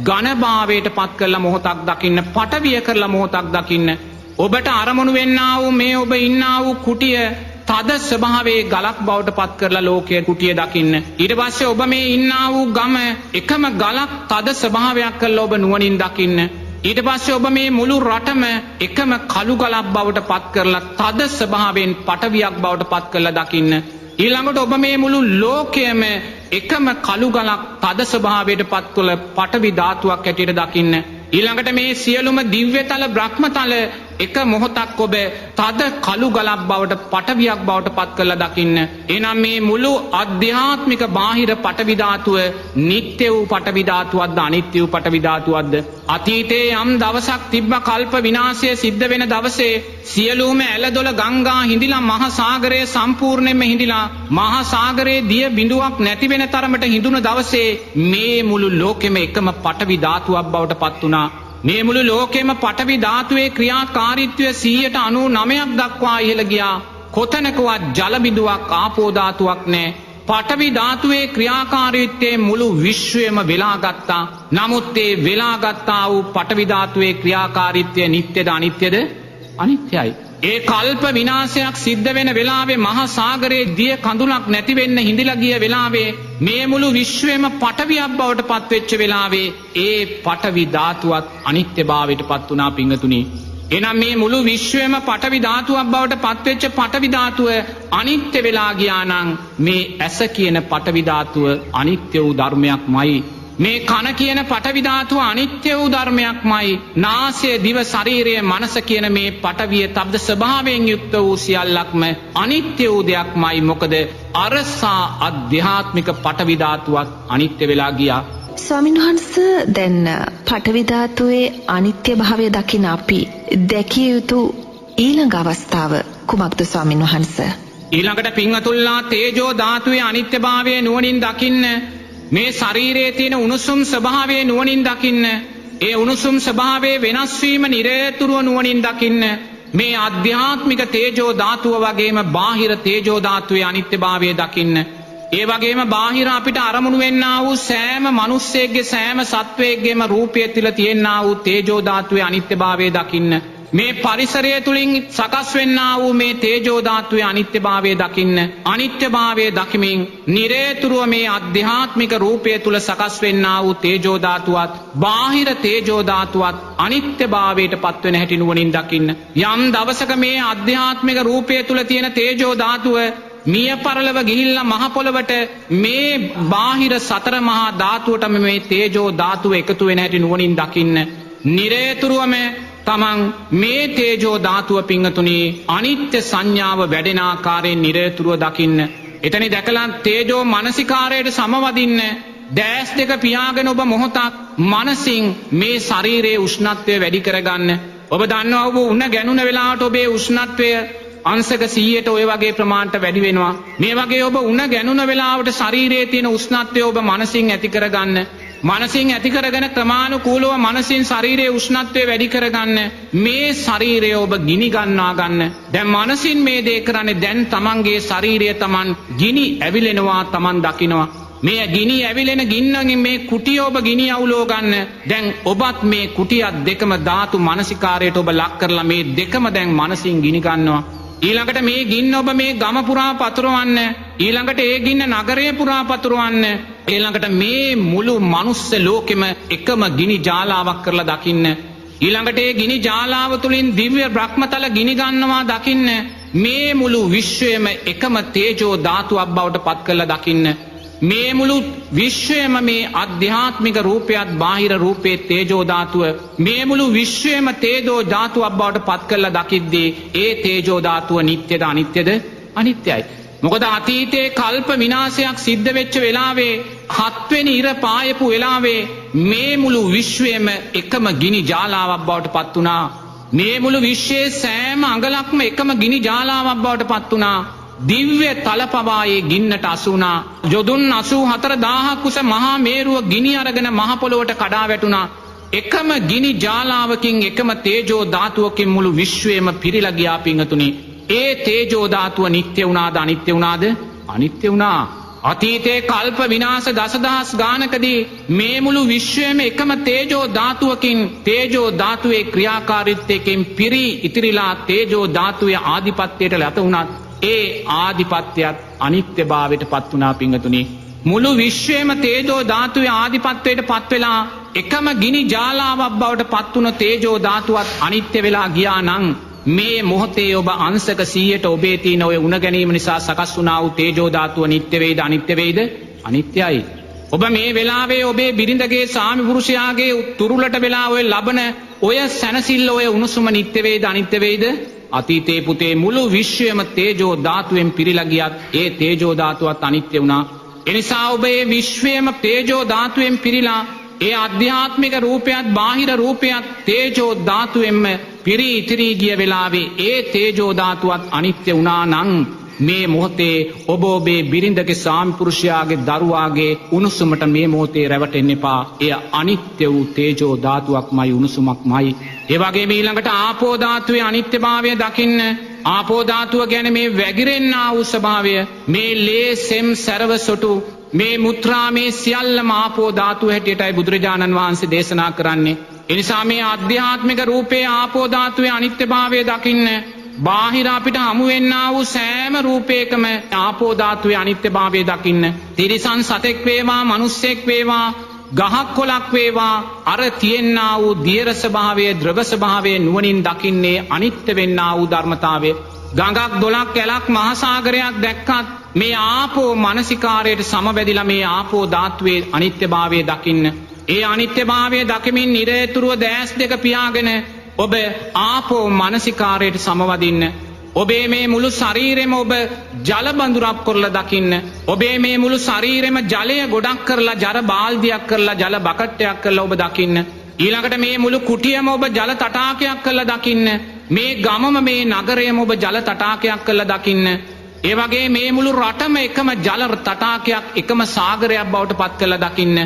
ඝනභාවයට පත් කරලා මොහොතක් දකින්න. පඨවිය කරලා මොහොතක් දකින්න. ඔබට අරමුණු වෙන්නා වූ මේ ඔබ ඉන්නා වූ කුටිය තද ස්වභාවයේ ගලක් බවට පත් කරලා ලෝකයේ කුටිය දකින්න. ඊට පස්සේ ඔබ මේ ඉන්නා වූ ගම එකම ගලක් තද ස්වභාවයක් කරලා ඔබ නුවණින් දකින්න. ඊට පස්සේ ඔබ මේ මුළු රටම එකම කළු ගලක් බවට පත් කරලා තද ස්වභාවයෙන් පටවියක් බවට පත් කරලා දකින්න. ඊළඟට ඔබ මේ මුළු ලෝකයම එකම කළු ගලක් තද ස්වභාවයට පත් කළ පටවි ධාතුවක් හැටියට දකින්න. ඊළඟට මේ සියලුම දිව්‍යතල බ්‍රහ්මතල එක මොහොතක් ඔබ තද කළු ගලක් බවට පටවියක් බවට පත් කරලා දකින්න. එහෙනම් මේ මුළු අධ්‍යාත්මික බාහිර පටවි ධාතුව නිට්ටය වූ පටවි ධාතුවක්ද අනිත්‍ය වූ පටවි ධාතුවක්ද? අතීතයේ යම් දවසක් තිබ්බ කල්ප විනාශය සිද්ධ වෙන දවසේ සියලුම ඇලදොල ගංගා හිඳිලා මහා සාගරය සම්පූර්ණයෙන්ම හිඳිලා මහා සාගරයේ දිය බිඳුවක් නැති වෙන තරමට හිඳුන දවසේ මේ මුළු ලෝකෙම එකම පටවි ධාතුවක් බවට පත් වුණා. මේ මුළු ලෝකෙම පටවි ධාතුවේ ක්‍රියාකාරීත්වය 99% දක්වා ඉහළ ගියා. කොතනකවත් ජල බිඳුවක් ආපෝ ධාතුවක් නැහැ. පටවි ධාතුවේ ක්‍රියාකාරීත්වයේ මුළු විශ්වයම වෙලා ගත්තා. නමුත් ඒ වෙලා ගත්තා වූ පටවි ධාතුවේ ක්‍රියාකාරීත්වය නිට්ටයද අනිත්‍යද? අනිත්‍යයි. ඒ කල්ප විනාශයක් සිද්ධ වෙන වෙලාවේ මහා සාගරයේ දිය කඳුලක් නැති වෙන්න හිඳිලා ගිය වෙලාවේ මේ මුළු විශ්වෙම පටවියක් බවට පත් වෙච්ච වෙලාවේ ඒ පටවි ධාතුවත් අනිත්‍යභාවයට පත් වුණා පිංගතුනි. එනම් මේ මුළු විශ්වයම පටවි ධාතුවක් බවට පත්වෙච්ච පටවි ධාතුව අනිත්‍ය වෙලා ගියා නම් මේ ඇස කියන පටවි ධාතුව අනිත්‍ය වූ ධර්මයක්මයි. මේ කන කියන පටවි ධාතුව අනිත්‍ය වූ ධර්මයක්මයි. නාසය දිව ශරීරය මනස කියන මේ පටවිය තබ්ද ස්වභාවයෙන් යුක්ත වූ සියල්ලක්ම අනිත්‍ය වූ දෙයක්මයි. මොකද අරසා අධ්‍යාත්මික පටවි ධාතුවත් අනිත්‍ය වෙලා ගියා. ස්වාමීන් වහන්සේ දැන් පඨවි ධාතුවේ අනිත්‍ය භාවය දකින අපි දැකිය යුතු ඊළඟ අවස්ථාව කුමක්ද ස්වාමීන් වහන්සේ? ඊළඟට පින්වතුල්ලා තේජෝ ධාතුවේ අනිත්‍යභාවය නුවණින් දකින්න. මේ ශරීරයේ තියෙන උණුසුම් ස්වභාවය නුවණින් දකින්න. ඒ උණුසුම් ස්වභාවයේ වෙනස් වීම නිරේතුරුව නුවණින් දකින්න. මේ ආධ්‍යාත්මික තේජෝ ධාතුව වගේම බාහිර තේජෝ ධාතුවේ අනිත්‍යභාවය දකින්න. ඒ වගේම බාහිර අපිට අරමුණු වෙන්නා වූ සෑම මිනිස්සෙක්ගේ සෑම සත්වයකගේම රූපය තුළ තියෙනා වූ තේජෝ ධාතුවේ අනිත්‍යභාවය දකින්න. මේ පරිසරය තුලින් සකස් වෙන්නා වූ මේ තේජෝ ධාතුවේ අනිත්‍යභාවය දකින්න. අනිත්‍යභාවය දකිමින් නිරේතුරුව මේ අධ්‍යාත්මික රූපය තුල සකස් වෙන්නා වූ තේජෝ ධාතුවත් බාහිර තේජෝ ධාතුවත් අනිත්‍යභාවයට පත්වෙන හැටි නුවණින් දකින්න. යම් දවසක මේ අධ්‍යාත්මික රූපය තුල තියෙන තේජෝ ධාතුව මිය පරලව ගිහිල්ලා මහ පොළවට මේ බාහිර සතර මහා ධාතුවටම මේ තේජෝ ධාතුව එකතු වෙන හැටි නුවණින් දකින්න. නිරේතුරුවම තමන් මේ තේජෝ ධාතුව පිංගතුනි අනිත්‍ය සංඥාව වැඩෙන ආකාරයෙන් නිරේතුරුව දකින්න. එතන දැකලා තේජෝ මානසිකාරයට සමවදින්න. දැස් දෙක පියාගෙන ඔබ මොහොතක් මනසින් මේ ශරීරයේ උෂ්ණත්වය වැඩි කරගන්න. ඔබ දන්නවා ඔබ උණ ගැනුන වෙලාවට ඔබේ උෂ්ණත්වය අංශක 100ට ඔය වගේ ප්‍රමාණයට වැඩි වෙනවා. මේ වගේ ඔබ උණ ගැනුන වෙලාවට ශරීරයේ තියෙන උෂ්ණත්වය ඔබ මනසින් ඇති කරගන්න. මනසින් ඇති කරගෙන ක්‍රමානුකූලව මනසින් ශරීරයේ උෂ්ණත්වය වැඩි කරගන්න. මේ ශරීරය ඔබ ගිනි ගන්නා ගන්න. දැන් මනසින් මේ දේ කරන්නේ දැන් තමන්ගේ ශරීරය තමන් ගිනි ඇවිලෙනවා තමන් දකිනවා. මේ ගිනි ඇවිලෙන ගින්නකින් මේ කුටිය ඔබ ගිනි අවුලෝ ගන්න. දැන් ඔබත් මේ කුටියත් දෙකම ධාතු මානසිකාරයට ඔබ ලක් කරලා මේ දෙකම දැන් මනසින් ගිනි ගන්නවා. ඊළඟට මේ ගින්න ඔබ මේ ගම පුරා පතුරවන්න. ඊළඟට ඒ ගින්න නගරය පුරා පතුරවන්න. ඊළඟට මේ මුළු මනුස්ස ලෝකෙම එකම ගිනි ජාලාවක් කරලා දකින්න. ඊළඟට ඒ ගිනි ජාලාව තුලින් දිව්‍ය බ්‍රහ්මතල ගිනි ගන්නවා දකින්න. මේ මුළු විශ්වයම එකම තේජෝ ධාතුවක් බවට පත් කරලා දකින්න. මේ මුළු විශ්වයම මේ අධ්‍යාත්මික රූපයත් බාහිර රූපේ තේජෝ ධාතුව මේ මුළු විශ්වයම තේජෝ ධාතුවක් බවට පත් කරලා දකිද්දී ඒ තේජෝ ධාතුව නිට්ටයද අනිත්‍යද? අනිත්‍යයි. මොකද අතීතයේ කල්ප විනාශයක් සිද්ධ වෙච්ච වෙලාවේ 7 වෙනි ඉර පායපු වෙලාවේ මේ මුළු විශ්වයම එකම ගිනි ජාලාවක් බවට පත් වුණා. මේ මුළු විශ්වයේ සෑම අඟලක්ම එකම ගිනි ජාලාවක් බවට පත් වුණා. දිව්‍ය තලපවායේ ගින්නට අසුණා. යොදුන් 84000ක් උස මහා මේරුව ගිනි අරගෙන මහ පොළොවට කඩා වැටුණා. එකම ගිනි ජාලාවකින් එකම තේජෝ ධාතුවකින් මුළු විශ්වයම පිරීලා ගියා පිංගතුනි. ඒ තේජෝ ධාතුව නිට්ටය වුණාද අනිත්‍ය වුණාද? අනිත්‍ය වුණා. අතීතයේ කල්ප විනාශ දසදහස් ගානකදී මේ මුළු විශ්වයම එකම තේජෝ ධාතුවකින් තේජෝ ධාතුවේ ක්‍රියාකාරීත්වයෙන් පිරී ඉතිරිලා තේජෝ ධාතුවේ ආධිපත්‍යයට ලත වුණත් ඒ ආධිපත්‍යයත් අනිත්‍යභාවයට පත් වුණා පිංගතුනි. මුළු විශ්වයම තේජෝ ධාතුවේ ආධිපත්‍යයට පත් වෙලා එකම ගිනි ජාලාවක් බවට පත් වුණ තේජෝ ධාතුවත් අනිත්‍ය වෙලා ගියා නම් මේ මොහොතේ ඔබ අංශක 100ට ඔබේ තියෙන ඔය උණ ගැනීම නිසා සකස් වුණා වූ තේජෝ ධාතුව නිට්ටය වේද අනිත්‍ය වේද? අනිත්‍යයි. ඔබ මේ වෙලාවේ ඔබේ බිරිඳගේ සාමි පුරුෂයාගේ තුරුලට වෙලා ඔය ලබන ඔය සැනසෙල්ල ඔය උණුසුම නිට්ටය වේද අනිත්‍ය වේද? අතීතයේ පුතේ මුළු විශ්වයම තේජෝ ධාතුවෙන් පිරීලා ගියත් ඒ තේජෝ ධාතුවත් අනිත්‍ය වුණා. එනිසා ඔබ මේ විශ්වයම තේජෝ ධාතුවෙන් පිරීලා ඒ ආධ්‍යාත්මික රූපයත් බාහිර රූපයත් තේජෝ ධාතුවෙන්ම පිරී ඉතිරී ගිය වෙලාවේ ඒ තේජෝ ධාතුවත් අනිත්‍ය වුණා නම් මේ මොහොතේ ඔබ ඔබේ බිරිඳගේ සාමි පුරුෂයාගේ දරුවාගේ උණුසුමට මේ මොහොතේ රැවටෙන්න එපා. එය අනිත්‍ය වූ තේජෝ ධාතුවක්මයි උණුසුමක්මයි. ඒ වගේම ඊළඟට ආපෝ ධාතුවේ අනිත්‍යභාවය දකින්න. ආපෝ ධාතුව කියන්නේ මේ වැగిරෙන්නා වූ ස්වභාවය. මේ ලේ සෙම් සරව සොටු මේ මුත්‍රා මේ සියල්ලම ආපෝ ධාතුව හැටියටයි බුදුරජාණන් වහන්සේ දේශනා කරන්නේ. එනිසා මේ ආධ්‍යාත්මික රූපේ ආපෝ ධාතුවේ අනිත්‍යභාවය දකින්න. බාහිර අපිට හමු වෙන්නා වූ සෑම රූපයකම ආපෝ ධාතුවේ අනිත්‍යභාවය දකින්න. තිරිසන් සතෙක් වේවා, මිනිස්සෙක් වේවා, ගහක් කොළක් වේවා, අර තියෙනා වූ දියර ස්වභාවය, ද්‍රව ස්වභාවය නුවණින් දකින්නේ අනිත්‍ය වෙන්නා වූ ධර්මතාවය. ගඟක්, දොලක්, ඇලක්, මහා සාගරයක් දැක්කත් මේ ආපෝ මානසිකාරයට සමවැදිලා මේ ආපෝ ධාතුවේ අනිත්‍යභාවය දකින්න. ඒ අනිත්‍යභාවය දකිමින් නිරේතුරුව දැස් දෙක පියාගෙන ඔබ ආපෝ මානසිකාරයට සමවදින්න. ඔබේ මේ මුළු ශරීරෙම ඔබ ජල බඳුරක් කරලා දකින්න. ඔබේ මේ මුළු ශරීරෙම ජලය ගොඩක් කරලා, ජල බාල්දියක් කරලා, ජල බකට්ටයක් කරලා ඔබ දකින්න. ඊළඟට මේ මුළු කුටියම ඔබ ජල තටාකයක් කරලා දකින්න. මේ ගමම, මේ නගරයම ඔබ ජල තටාකයක් කරලා දකින්න. ඒ වගේ මේ මුළු රටම එකම ජල තටාකයක්, එකම සාගරයක් බවට පත් කරලා දකින්න.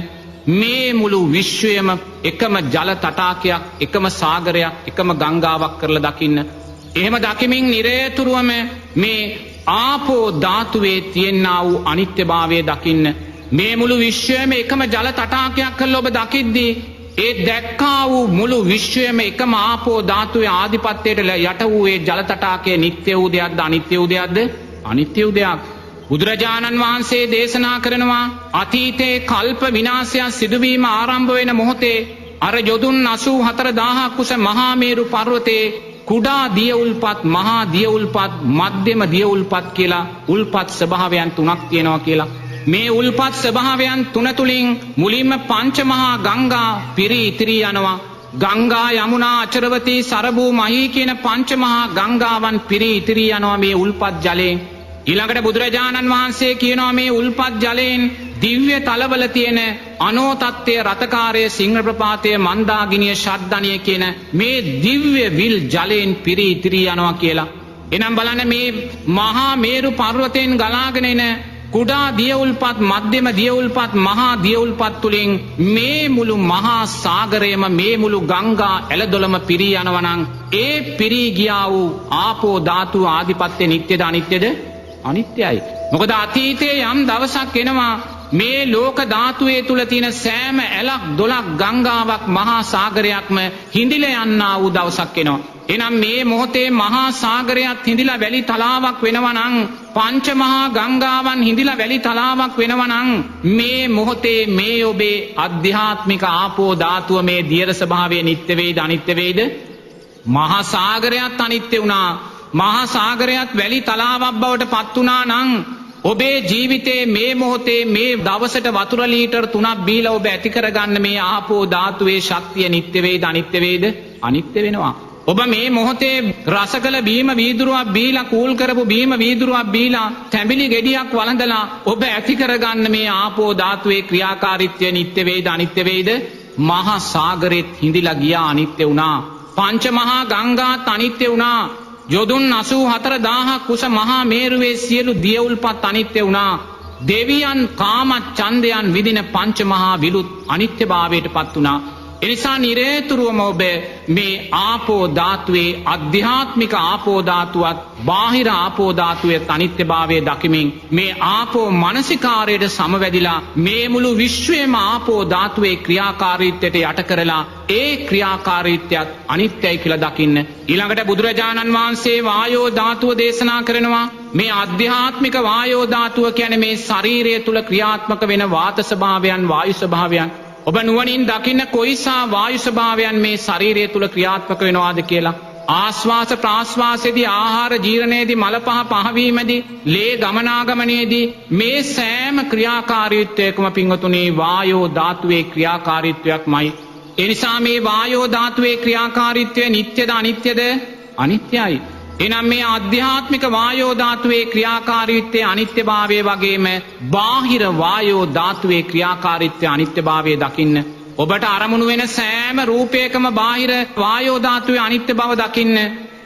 මේ මුළු විශ්වයම එකම ජල තටාකයක්, එකම සාගරයක්, එකම ගංගාවක් කරලා දකින්න. එහෙම දකිමින් නිරේතුරුවම මේ ආපෝ ධාතුවේ තියෙනා වූ අනිත්‍යභාවය දකින්න. මේ මුළු විශ්වයම එකම ජල තටාකයක් කරලා ඔබ දකිද්දී ඒ දැක්කා වූ මුළු විශ්වයම එකම ආපෝ ධාතුවේ ආධිපත්‍යයට යට වූ ඒ ජල තටාකය නිත්‍ය වූ දෙයක්ද, අනිත්‍ය වූ දෙයක්ද? අනිත්‍ය වූ දෙයක්. බුදුරජාණන් වහන්සේ දේශනා කරනවා අතීතයේ කල්ප විනාශයක් සිදුවීම ආරම්භ වෙන මොහොතේ අර යොදුන් 84000ක් උස මහා මේරු පර්වතයේ කුඩා දිය උල්පත්, මහා දිය උල්පත්, මධ්‍යම දිය උල්පත් කියලා උල්පත් ස්වභාවයන් තුනක් තියෙනවා කියලා. මේ උල්පත් ස්වභාවයන් තුන තුලින් මුලින්ම පංච මහා ගංගා පිරී ඉතිරී යනවා. ගංගා, යමුනා, අචරවතී, සරබූ, මහී කියන පංච මහා ගංගාවන් පිරී ඉතිරී යනවා මේ උල්පත් ජලයෙන්. ඊළඟට බුදුරජාණන් වහන්සේ කියනවා මේ උල්පත් ජලයෙන් දිව්‍ය තලවල තියෙන අනෝතත්ත්‍ය, රතකාරය, සිංහ ප්‍රපාතය, මන්දාගිනිය, ශද්දනිය කියන මේ දිව්‍ය විල් ජලයෙන් පිරී ඉතිරී යනවා කියලා. එනම් බලන්න මේ මහා මේරු පර්වතයෙන් ගලාගෙන එන කුඩා දිය උල්පත්, මධ්‍යම දිය උල්පත්, මහා දිය උල්පත් තුලින් මේ මුළු මහා සාගරයම, මේ මුළු ගංගා ඇලදොලම පිරී යනවා නම් ඒ පිරී ගියා වූ ආපෝ ධාතු ආධිපත්‍ය නිට්ටයද, අනිත්‍යද? අනිත්‍යයි. මොකද අතීතයේ යම් දවසක් එනවා මේ ලෝක ධාතුවේ තුල තියෙන සෑම ඇලක්, දොලක්, ගංගාවක්, මහා සාගරයක්ම හිඳිලා යන්නා වූ දවසක් එනවා. එනම් මේ මොහොතේ මහා සාගරයක් හිඳිලා වැලි තලාවක් වෙනවා නම්, පංච මහා ගංගාවන් හිඳිලා වැලි තලාවක් වෙනවා නම් මේ මොහොතේ මේ ඔබේ අධ්‍යාත්මික ආපෝ ධාතුව මේ දියර ස්වභාවය නිට්ටය වේද, අනිත්‍ය වේද? මහා සාගරයත් අනිත්‍ය වුණා. මහා සාගරයත් වැලි තලාවක් බවට පත් වුණා නම් ඔබේ ජීවිතේ මේ මොහොතේ මේ දවසට වතුර ලීටර් 3ක් බීලා ඔබ ඇති කරගන්න මේ ආපෝ ධාතුවේ ශක්තිය නිට්ටය වේද, අනිත්‍ය වේද? අනිත්‍ය වෙනවා. ඔබ මේ මොහොතේ රසකල බීම වීදුරුවක් බීලා, කූල් කරපු බීම වීදුරුවක් බීලා, තැඹිලි ගෙඩියක් වළඳලා ඔබ ඇති කරගන්න මේ ආපෝ ධාතුවේ ක්‍රියාකාරීත්වය නිට්ටය වේද, අනිත්‍ය වේද? මහා සාගරෙත් හිඳිලා ගියා, අනිත්‍ය වුණා. පංච මහා ගංගාත් අනිත්‍ය වුණා. යොදුන් 84000ක් උස මහා මේරුවේ සියලු දිය උල්පත් අනිත්‍ය වුණා. දෙවියන්, කාම ඡන්දයන් විදින පංච මහා විලුත් අනිත්‍යභාවයට පත් වුණා. එනිසා නිරේතුරුවම ඔබ මේ ආපෝ ධාතුවේ අධ්‍යාත්මික ආපෝ ධාතුවත් බාහිර ආපෝ ධාතුවේ අනිත්‍යභාවය දකිමින් මේ ආපෝ මානසිකාරයට සමවැදිලා මේ මුළු විශ්වයේම ආපෝ ධාතුවේ ක්‍රියාකාරීත්වයට යට කරලා ඒ ක්‍රියාකාරීත්වයත් අනිත්‍යයි කියලා දකින්න. ඊළඟට බුදුරජාණන් වහන්සේ වායෝ ධාතුව දේශනා කරනවා. මේ අධ්‍යාත්මික වායෝ ධාතුව කියන්නේ මේ ශරීරය තුල ක්‍රියාත්මක වෙන වාත ස්වභාවයන්, වායු ස්වභාවයන්. ඔබ නුවණින් දකින්න කොයිසා වායු ස්වභාවයන් මේ ශරීරය තුල ක්‍රියාත්මක වෙනවාද කියලා. ආශ්වාස ප්‍රාශ්වාසයේදී, ආහාර ජීර්ණයේදී, මල පහ පහවීමේදී, ලේ ගමනාගමනයේදී මේ සෑම ක්‍රියාකාරීත්වයකම පින්වතුනි වායෝ ධාතුවේ ක්‍රියාකාරීත්වයක්මයි. ඒ නිසා මේ වායෝ ධාතුවේ ක්‍රියාකාරීත්වය නිට්ටයද, අනිත්‍යද? අනිත්‍යයි. එනම් මේ ආධ්‍යාත්මික වායෝ ධාතුවේ ක්‍රියාකාරීත්වයේ අනිත්‍යභාවය වගේම බාහිර වායෝ ධාතුවේ ක්‍රියාකාරීත්වයේ අනිත්‍යභාවය දකින්න. ඔබට අරමුණු වෙන සෑම රූපයකම බාහිර වායෝ ධාතුවේ අනිත්‍ය බව දකින්න.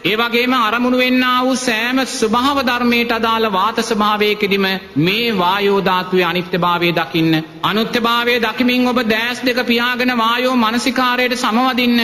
ඒ වගේම අරමුණු වෙන්නා වූ සෑම ස්වභාව ධර්මයට අදාළ වාත ස්වභාවයකදීම මේ වායෝ ධාතුවේ අනිත්‍යභාවය දකින්න. අනිත්‍යභාවය දකිමින් ඔබ දැස් දෙක පියාගෙන වායෝ මනසිකාරයට සමවදින්න.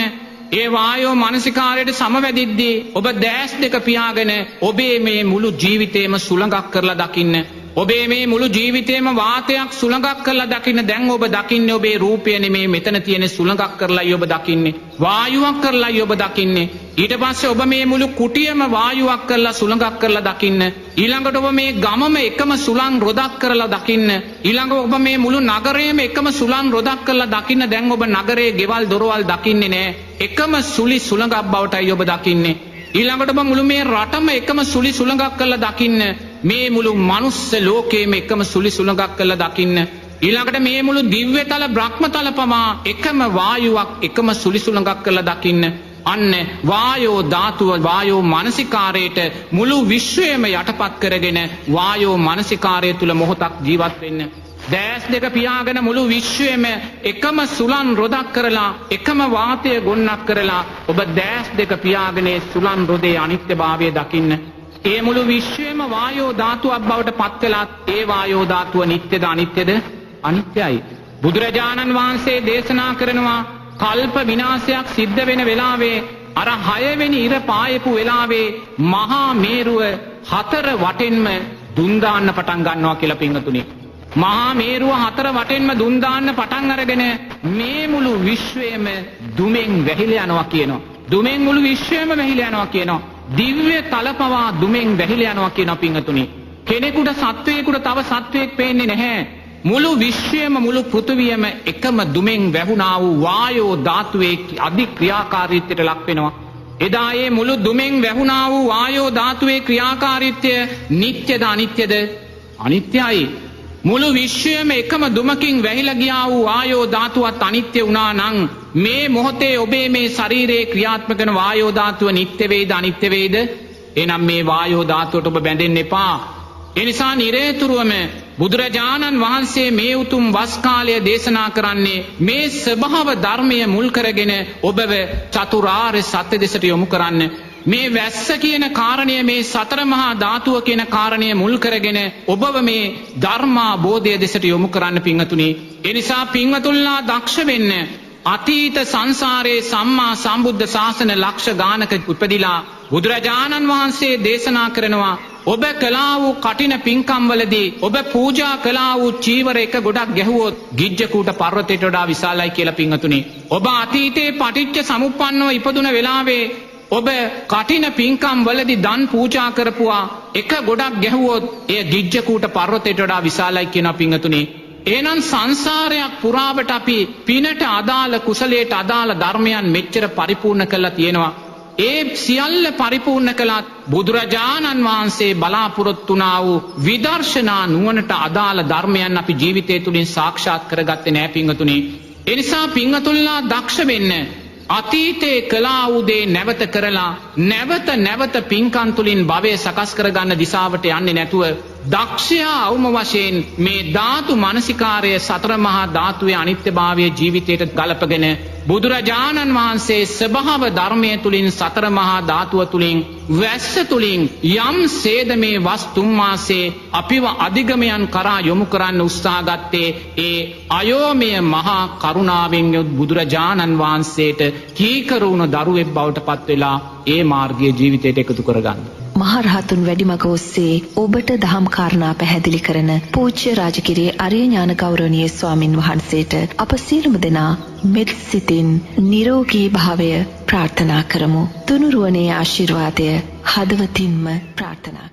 ඒ වායෝ මානසිකාරයට සමවැදිද්දී ඔබ දැස් දෙක පියාගෙන ඔබේ මේ මුළු ජීවිතේම සුළඟක් කරලා දකින්න. ඔබේ මේ මුළු ජීවිතේම වාතයක් සුළඟක් කරලා දකින්න. දැන් ඔබ දකින්නේ ඔබේ රූපය නෙමේ, මෙතන තියෙන සුළඟක් කරලායි ඔබ දකින්නේ. වායුවක් කරලායි ඔබ දකින්නේ. ඊට පස්සේ ඔබ මේ මුළු කුටියම වායුවක් කරලා සුළඟක් කරලා දකින්න. ඊළඟට ඔබ මේ ගමම එකම සුළං රොදක් කරලා දකින්න. ඊළඟට ඔබ මේ මුළු නගරයම එකම සුළං රොදක් කරලා දකින්න. දැන් ඔබ නගරයේ ගෙවල් දොරවල් දකින්නේ නැහැ. එකම සුළි සුළඟක් බවටයි ඔබ දකින්නේ. ඊළඟට ඔබ මුළු මේ රටම එකම සුළි සුළඟක් කරලා දකින්න. මේ මුළු මනුස්ස ලෝකයේම එකම සුළි සුළඟක් කරලා දකින්න. ඊළඟට මේ මුළු දිව්‍යතල බ්‍රහ්මතල පවා එකම වායුවක් එකම සුළි සුළඟක් කරලා දකින්න. අන්න වායෝ ධාතුව වායෝ මානසිකාරයට මුළු විශ්වයම යටපත් කරගෙන වායෝ මානසිකාරය තුල මොහොතක් ජීවත් වෙන්න. දැස් දෙක පියාගෙන මුළු විශ්වයම එකම සුලන් රොදක් කරලා එකම වාතය ගොන්නක් කරලා ඔබ දැස් දෙක පියාගෙන සුලන් රොදේ අනිත්‍යභාවය දකින්න. ඒ මුළු විශ්වයම වායෝ ධාතුවක් බවට පත් වෙලා ඒ වායෝ ධාතුව නිට්ටයද අනිත්‍යද? අනිත්‍යයි. බුදුරජාණන් වහන්සේ දේශනා කරනවා කල්ප විනාශයක් සිද්ධ වෙන වෙලාවේ අර 6 වෙනි ඉර පායපු වෙලාවේ මහා මේරුව 4 වටෙන්ම දුන් දාන්න පටන් ගන්නවා කියලා පින්වතුනි. මහා මේරුව 4 වටෙන්ම දුන් දාන්න පටන් අරගෙන මේ මුළු විශ්වයම දුමෙන් වැහිලා යනවා කියනවා. දුමෙන් මුළු විශ්වයම වැහිලා යනවා කියනවා. දිව්‍ය තලපවා දුමෙන් වැහිලා යනවා කියනවා පින්වතුනි. කෙනෙකුට සත්වයකට තව සත්වයක් පේන්නේ නැහැ. මුළු විශ්වයම මුළු පෘථිවියම එකම දුමෙන් වැහුණා වූ වායෝ ධාතුවේ අධික්‍රියාකාරීත්වයට ලක් වෙනවා. එදා ඒ මුළු දුමෙන් වැහුණා වූ වායෝ ධාතුවේ ක්‍රියාකාරීත්වය නිට්ටයද අනිත්‍යද? අනිත්‍යයි. මුළු විශ්වයම එකම දුමකින් වැහිලා ගියා වූ වායෝ ධාතුවත් අනිත්‍ය වුණා නම් මේ මොහොතේ ඔබේ මේ ශරීරයේ ක්‍රියාත්මක වෙන වායෝ ධාතුව නිට්ටය වේද අනිත්‍ය වේද? එහෙනම් මේ වායෝ ධාතුවට ඔබ බැඳෙන්න එපා. එනිසා නිරේතුරුවම බුදුරජාණන් වහන්සේ මේ උතුම් වස් කාලය දේශනා කරන්නේ මේ ස්වභාව ධර්මය මුල් කරගෙන ඔබව චතුරාර්ය සත්‍ය දෙසට යොමු කරන්න. මේ වැස්ස කියන කාරණය මේ සතර මහා ධාතුව කියන කාරණය මුල් කරගෙන ඔබව මේ ධර්මාබෝධය දෙසට යොමු කරන්න පින්වතුනි. එනිසා පින්වතුන්ලා දක්ෂ වෙන්න. අතීත සංසාරයේ සම්මා සම්බුද්ධ ශාසන ලක්ෂ ගානක උපදිලා බුදුරජාණන් වහන්සේ දේශනා කරනවා ඔබ කළා වූ කටින පින්කම් වලදී ඔබ පූජා කළා වූ චීවර එක ගොඩක් ගැහුවොත් ගිජ්ජකූට පර්වතයට වඩා විශාලයි කියලා පින්වතුනි. ඔබ අතීතේ පටිච්ච සමුප්පන්නව ඉපදුන වෙලාවේ ඔබ කටින පින්කම් වලදී දන් පූජා කරපුවා එක ගොඩක් ගැහුවොත් එය ගිජ්ජකූට පර්වතයට වඩා විශාලයි කියනවා පින්වතුනි. එහෙනම් සංසාරයක් පුරාවට අපි පිනට අදාළ කුසලයට අදාළ ධර්මයන් මෙච්චර පරිපූර්ණ කරලා තියෙනවා. ඒ සියල්ල පරිපූර්ණ කළත් බුදුරජාණන් වහන්සේ බලාපොරොත්තු වුණා වූ විදර්ශනා නුවණට අදාළ ධර්මයන් අපි ජීවිතය තුළින් සාක්ෂාත් කරගත්තේ නැහැ පින්වතුනි. ඒ නිසා පින්වතුන්ලා දක්ෂ වෙන්න. අතීතේ කළා වූ දේ නැවත කරලා නැවත පින්කම් තුළින් භවය සකස් කරගන්න දිශාවට යන්නේ නැතුව දක්ෂයා අවම වශයෙන් මේ ධාතු මනසිකාරය සතර මහා ධාතුවේ අනිත්‍යභාවය ජීවිතයට ගලපගෙන බුදුරජාණන් වහන්සේ ස්වභාව ධර්මය තුළින් සතර මහා ධාතුව තුළින් වැස්ස තුළින් යම් සේද මේ වස්තුන් මාසේ අපිව අධිගමයන් කරා යොමු කරන්න උත්සාහ ගත්තේ ඒ අයෝමය මහා කරුණාවෙන් යුත් බුදුරජාණන් වහන්සේට කීකරුණ දරුවෙක් බවට පත් වෙලා ඒ මාර්ගයේ ජීවිතයට එකතු කරගන්න. මහරහතුන් වැඩිමග ඔස්සේ ඔබට දහම් කාරණා පැහැදිලි කරන පූජ්‍ය රාජගිරියේ අරිය ඥාන ගෞරවනීය ස්වාමින් වහන්සේට අප සියලුම දෙනා මෙත් සිතින් නිරෝගී භාවය ප්‍රාර්ථනා කරමු. තුනුරුවනේ ආශිර්වාදය හදවතින්ම ප්‍රාර්ථනා